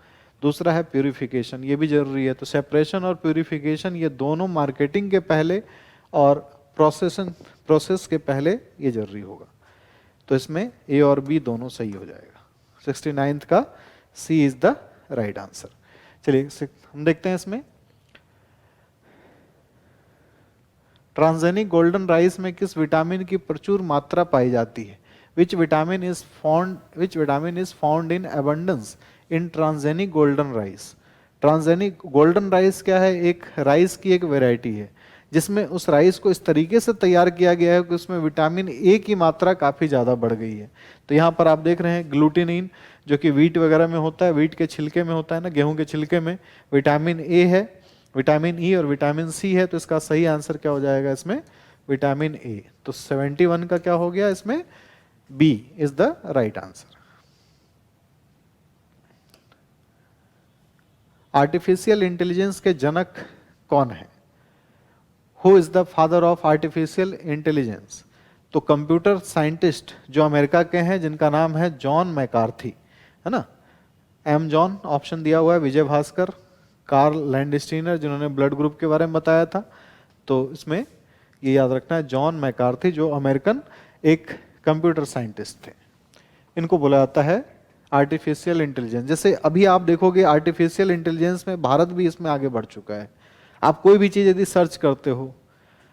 दूसरा है प्यूरिफिकेशन, ये भी जरूरी है। तो सेपरेशन और प्यूरिफिकेशन ये दोनों मार्केटिंग के पहले और प्रोसेस के पहले ये जरूरी होगा। तो इसमें ए और बी दोनों सही हो जाएगा। 69 का C is the right answer. चलिए हम देखते हैं इसमें ट्रांसजेनिक गोल्डन राइस में किस विटामिन की प्रचुर मात्रा पाई जाती है? Which vitamin is found in abundance in transgenic golden rice. Transgenic golden rice क्या है? एक राइस की एक वेराइटी है जिसमें उस राइस को इस तरीके से तैयार किया गया है कि उसमें विटामिन ए की मात्रा काफ़ी ज़्यादा बढ़ गई है। तो यहाँ पर आप देख रहे हैं ग्लूटिनिन जो कि वीट वगैरह में होता है, वीट के छिलके में होता है ना, गेहूं के छिलके में विटामिन ए है, विटामिन ई और विटामिन सी है। तो इसका सही आंसर क्या हो जाएगा इसमें? Vitamin A. तो 71 का क्या हो गया इसमें? B is the right answer. Artificial intelligence के जनक कौन है? Who is the father of artificial intelligence? तो कंप्यूटर साइंटिस्ट जो अमेरिका के हैं जिनका नाम है जॉन मैकार्थी, है ना। एम जॉन ऑप्शन दिया हुआ है, विजय भास्कर, कार्ल लैंडस्टीनर जिन्होंने ब्लड ग्रुप के बारे में बताया था। तो इसमें ये याद रखना है जॉन मैकार्थी जो अमेरिकन एक कंप्यूटर साइंटिस्ट थे। इनको बोला जाता है आर्टिफिशियल इंटेलिजेंस, जैसे अभी आप देखोगे आर्टिफिशियल इंटेलिजेंस में भारत भी इसमें आगे बढ़ चुका है। आप कोई भी चीज़ यदि सर्च करते हो,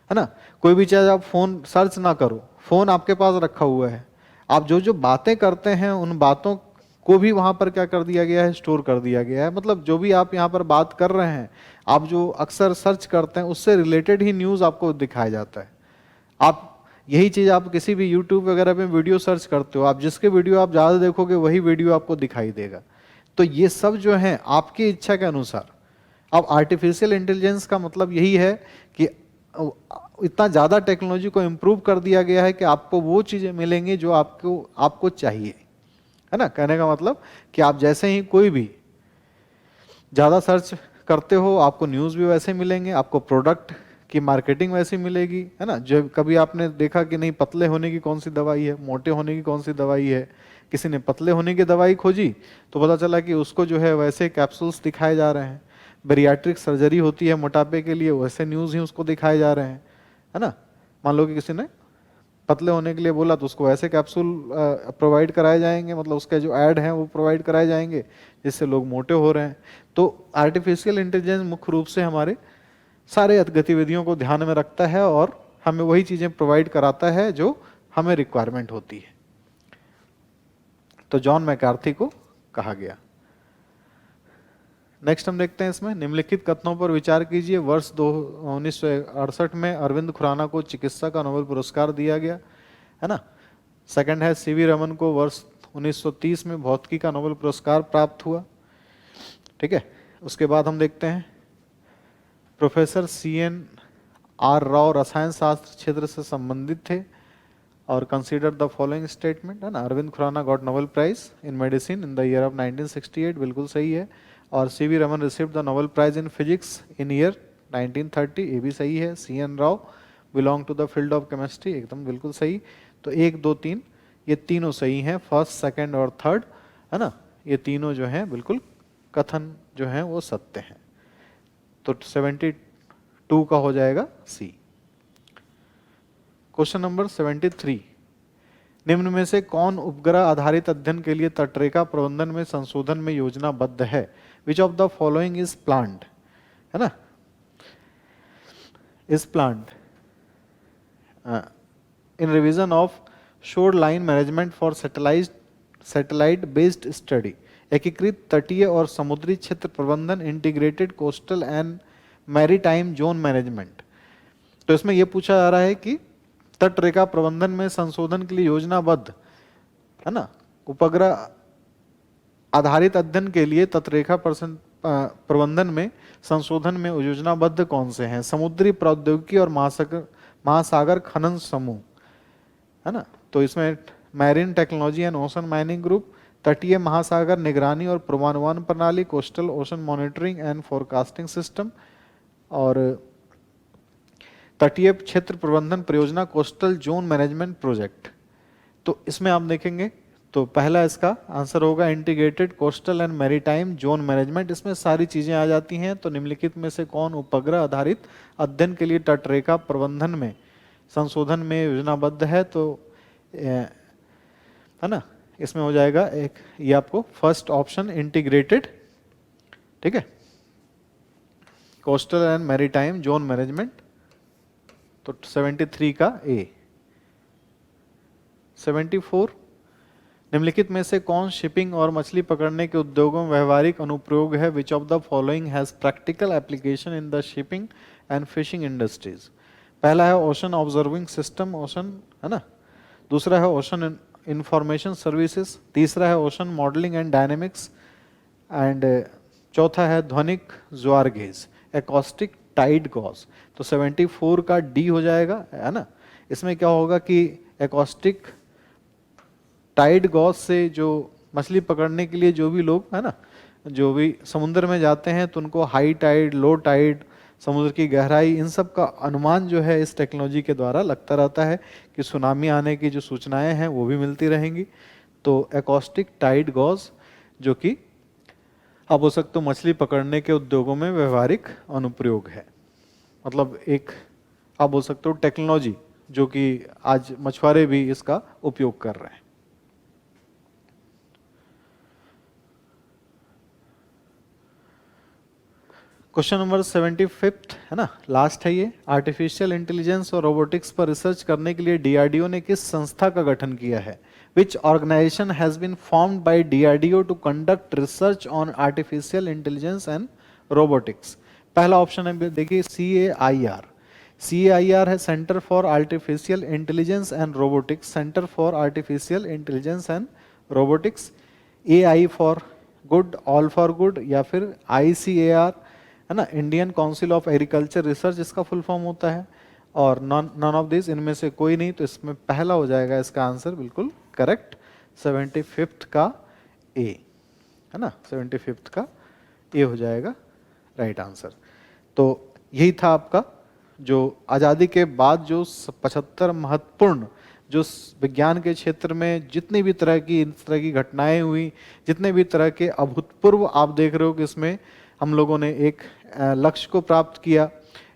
है ना, कोई भी चीज़ आप फोन सर्च ना करो, फोन आपके पास रखा हुआ है, आप जो जो बातें करते हैं उन बातों को भी वहां पर क्या कर दिया गया है, स्टोर कर दिया गया है। मतलब जो भी आप यहाँ पर बात कर रहे हैं, आप जो अक्सर सर्च करते हैं उससे रिलेटेड ही न्यूज़ आपको दिखाया जाता है। आप यही चीज़ आप किसी भी यूट्यूब वगैरह पे वीडियो सर्च करते हो, आप जिसके वीडियो आप ज़्यादा देखोगे वही वीडियो आपको दिखाई देगा। तो ये सब जो है आपकी इच्छा के अनुसार। अब आर्टिफिशियल इंटेलिजेंस का मतलब यही है कि इतना ज़्यादा टेक्नोलॉजी को इम्प्रूव कर दिया गया है कि आपको वो चीज़ें मिलेंगी जो आपको आपको चाहिए, है ना। कहने का मतलब कि आप जैसे ही कोई भी ज़्यादा सर्च करते हो, आपको न्यूज़ भी वैसे मिलेंगे, आपको प्रोडक्ट की मार्केटिंग वैसी मिलेगी, है ना। जो कभी आपने देखा कि नहीं, पतले होने की कौन सी दवाई है, मोटे होने की कौन सी दवाई है, किसी ने पतले होने की दवाई खोजी तो पता चला कि उसको जो है वैसे कैप्सूल्स दिखाए जा रहे हैं। बेरियाट्रिक सर्जरी होती है मोटापे के लिए, वैसे न्यूज़ ही उसको दिखाए जा रहे हैं, है ना। मान लो कि किसी ने पतले होने के लिए बोला तो उसको ऐसे कैप्सूल प्रोवाइड कराए जाएंगे, मतलब उसके जो ऐड हैं वो प्रोवाइड कराए जाएंगे जिससे लोग मोटे हो रहे हैं। तो आर्टिफिशियल इंटेलिजेंस मुख्य रूप से हमारे सारे गतिविधियों को ध्यान में रखता है और हमें वही चीज़ें प्रोवाइड कराता है जो हमें रिक्वायरमेंट होती है। तो जॉन मैकार्थी को कहा गया। नेक्स्ट हम देखते हैं इसमें, निम्नलिखित कथनों पर विचार कीजिए। वर्ष 1968 में अरविंद खुराना को चिकित्सा का नोबेल पुरस्कार दिया गया, है ना। सेकंड है सीवी रमन को वर्ष 1930 में भौतिकी का नोबेल पुरस्कार प्राप्त हुआ, ठीक है। उसके बाद हम देखते हैं प्रोफेसर CNR राव रसायन शास्त्र क्षेत्र से संबंधित थे और कंसीडर द फॉलोइंग स्टेटमेंट, है ना। Arvind Khurana got Nobel prize in medicine in the year of 1968, बिल्कुल सही है। और C V Raman received the Nobel prize in physics in year 1930, ये भी सही है। CN Rao belong to the field of chemistry, एकदम बिल्कुल सही। तो 1, 2, 3 ये तीनों सही हैं, फर्स्ट, सेकंड और थर्ड, है ना। ये तीनों जो हैं बिल्कुल कथन जो हैं वो सत्य हैं। तो 72 का हो जाएगा C। क्वेश्चन नंबर 73, निम्न में से कौन उपग्रह आधारित अध्ययन के लिए तटरेखा प्रबंधन में संशोधन में योजनाबद्ध है? Which of the following is planned, है ना, is planned in revision of shore line management for satellite based study, एकीकृत तटीय और समुद्री क्षेत्र प्रबंधन, integrated coastal and maritime zone management. तो इसमें यह पूछा जा रहा है कि तटरेखा प्रबंधन में संशोधन के लिए योजनाबद्ध, है ना, उपग्रह आधारित अध्ययन के लिए तटरेखा प्रबंधन में संशोधन में योजनाबद्ध कौन से हैं? समुद्री प्रौद्योगिकी और महासागर खनन समूह, है ना। तो इसमें marine technology and ocean mining group, तटीय महासागर निगरानी और पूर्वानुमान प्रणाली, coastal ocean monitoring and forecasting system, और तटीय क्षेत्र प्रबंधन परियोजना, कोस्टल जोन मैनेजमेंट प्रोजेक्ट। तो इसमें आप देखेंगे तो पहला इसका आंसर होगा integrated coastal and maritime zone management. इसमें सारी चीजें आ जाती हैं। तो निम्नलिखित में से कौन उपग्रह आधारित अध्ययन के लिए तटरेखा प्रबंधन में संशोधन में योजनाबद्ध है? तो है ना, इसमें हो जाएगा एक, ये आपको फर्स्ट ऑप्शन इंटीग्रेटेड, ठीक है, coastal and maritime zone management. तो 73 का A। 74, निम्नलिखित में से कौन शिपिंग और मछली पकड़ने के उद्योगों में व्यवहारिक अनुप्रयोग है? Which of the following has practical application in the shipping and fishing industries? पहला है ओशन ऑब्जर्विंग सिस्टम, ओशन, है ना। दूसरा है ओशन इंफॉर्मेशन सर्विसेज। तीसरा है ocean modelling and dynamics, and चौथा है ध्वनिक ज्वार गेज, एकॉस्टिक टाइड गॉज। तो 74 का D हो जाएगा, है ना। इसमें क्या होगा कि एकॉस्टिक टाइड गॉज से जो मछली पकड़ने के लिए जो भी लोग, है ना, जो भी समुद्र में जाते हैं तो उनको हाई टाइड, लो टाइड, समुद्र की गहराई, इन सब का अनुमान जो है इस टेक्नोलॉजी के द्वारा लगता रहता है कि सुनामी आने की जो सूचनाएं हैं वो भी मिलती रहेंगी। तो एकॉस्टिक टाइड गॉज जो कि आप हो सकते हो मछली पकड़ने के उद्योगों में व्यवहारिक अनुप्रयोग है, मतलब एक आप बोल सकते हो टेक्नोलॉजी जो कि आज मछुआरे भी इसका उपयोग कर रहे हैं। क्वेश्चन नंबर 75 है ना, लास्ट है ये। आर्टिफिशियल इंटेलिजेंस और रोबोटिक्स पर रिसर्च करने के लिए डीआरडीओ ने किस संस्था का गठन किया है? Which organization has been formed by DRDO to conduct research on artificial intelligence and robotics? पहला ऑप्शन है देखिए CAIR। CAIR है Centre for Artificial intelligence and Robotics, Centre for Artificial intelligence and Robotics. AI for good, all for good, या फिर ICAR है ना, Indian Council of Agriculture Research इसका फुल फॉर्म होता है। और नॉन ऑफ दिस, इनमें से कोई नहीं, तो इसमें पहला हो जाएगा इसका आंसर बिल्कुल करेक्ट, 75 का A है ना, 75 का A हो जाएगा राइट आंसर। तो यही था आपका जो आज़ादी के बाद जो 75 महत्वपूर्ण जो विज्ञान के क्षेत्र में जितनी भी तरह की इस तरह की घटनाएं हुई, जितने भी तरह के अभूतपूर्व आप देख रहे हो कि इसमें हम लोगों ने एक लक्ष्य को प्राप्त किया,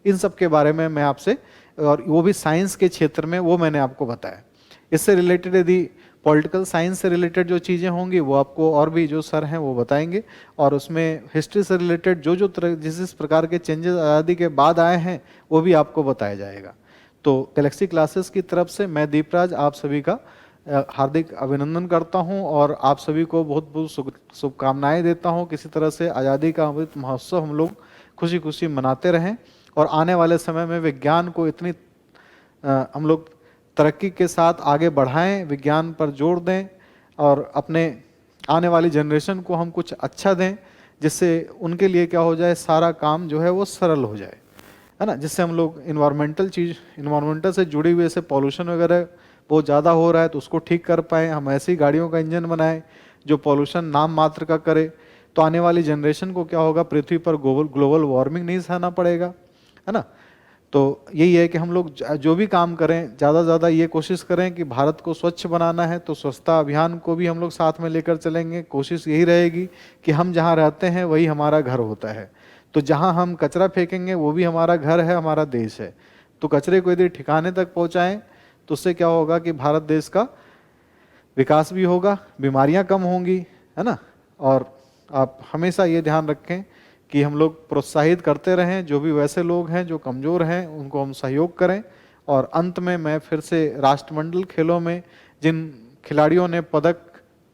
इन सब के बारे में मैं आपसे, और वो भी साइंस के क्षेत्र में, वो मैंने आपको बताया। इससे रिलेटेड यदि पॉलिटिकल साइंस से रिलेटेड जो चीज़ें होंगी वो आपको और भी जो सर हैं वो बताएंगे, और उसमें हिस्ट्री से रिलेटेड जो जो तरह जिस प्रकार के चेंजेस आज़ादी के बाद आए हैं वो भी आपको बताया जाएगा। तो गैलेक्सी क्लासेस की तरफ से मैं दीपराज आप सभी का हार्दिक अभिनंदन करता हूं, और आप सभी को बहुत बहुत शुभकामनाएं देता हूं। किसी तरह से आज़ादी का अमृत महोत्सव हम लोग खुशी खुशी मनाते रहें, और आने वाले समय में विज्ञान को इतनी हम लोग तरक्की के साथ आगे बढ़ाएं, विज्ञान पर जोर दें, और अपने आने वाली जनरेशन को हम कुछ अच्छा दें, जिससे उनके लिए क्या हो जाए, सारा काम जो है वो सरल हो जाए, है ना। जिससे हम लोग इन्वायरमेंटल से जुड़ी हुई जैसे पॉल्यूशन वगैरह बहुत ज़्यादा हो रहा है तो उसको ठीक कर पाएँ, हम ऐसी गाड़ियों का इंजन बनाएं जो पॉल्यूशन नाम मात्र का करे, तो आने वाली जनरेशन को क्या होगा, पृथ्वी पर ग्लोबल वार्मिंग नहीं सहना पड़ेगा, है ना। तो यही है कि हम लोग जो भी काम करें ज़्यादा से ज़्यादा ये कोशिश करें कि भारत को स्वच्छ बनाना है, तो स्वच्छता अभियान को भी हम लोग साथ में लेकर चलेंगे। कोशिश यही रहेगी कि हम जहाँ रहते हैं वही हमारा घर होता है, तो जहाँ हम कचरा फेंकेंगे वो भी हमारा घर है, हमारा देश है। तो कचरे को यदि ठिकाने तक पहुँचाएँ तो उससे क्या होगा कि भारत देश का विकास भी होगा, बीमारियां कम होंगी, है ना। और आप हमेशा ये ध्यान रखें कि हम लोग प्रोत्साहित करते रहें, जो भी वैसे लोग हैं जो कमज़ोर हैं उनको हम सहयोग करें। और अंत में मैं फिर से राष्ट्रमंडल खेलों में जिन खिलाड़ियों ने पदक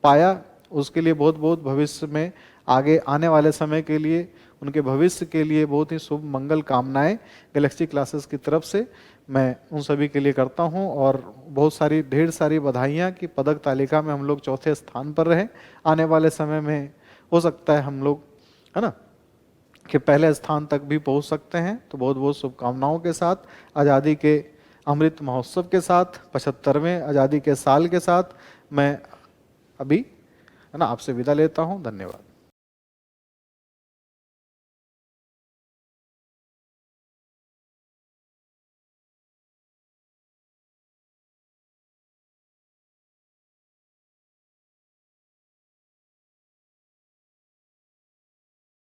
पाया उसके लिए बहुत बहुत भविष्य में आगे आने वाले समय के लिए उनके भविष्य के लिए बहुत ही शुभ मंगल कामनाएं गैलेक्सी क्लासेस की तरफ से मैं उन सभी के लिए करता हूं, और बहुत सारी ढेर सारी बधाइयां कि पदक तालिका में हम लोग चौथे स्थान पर रहे। आने वाले समय में हो सकता है हम लोग, है ना, कि पहले स्थान तक भी पहुंच सकते हैं। तो बहुत बहुत शुभकामनाओं के साथ, आज़ादी के अमृत महोत्सव के साथ, 75वें आज़ादी के साल के साथ मैं अभी, है ना, आपसे विदा लेता हूं। धन्यवाद।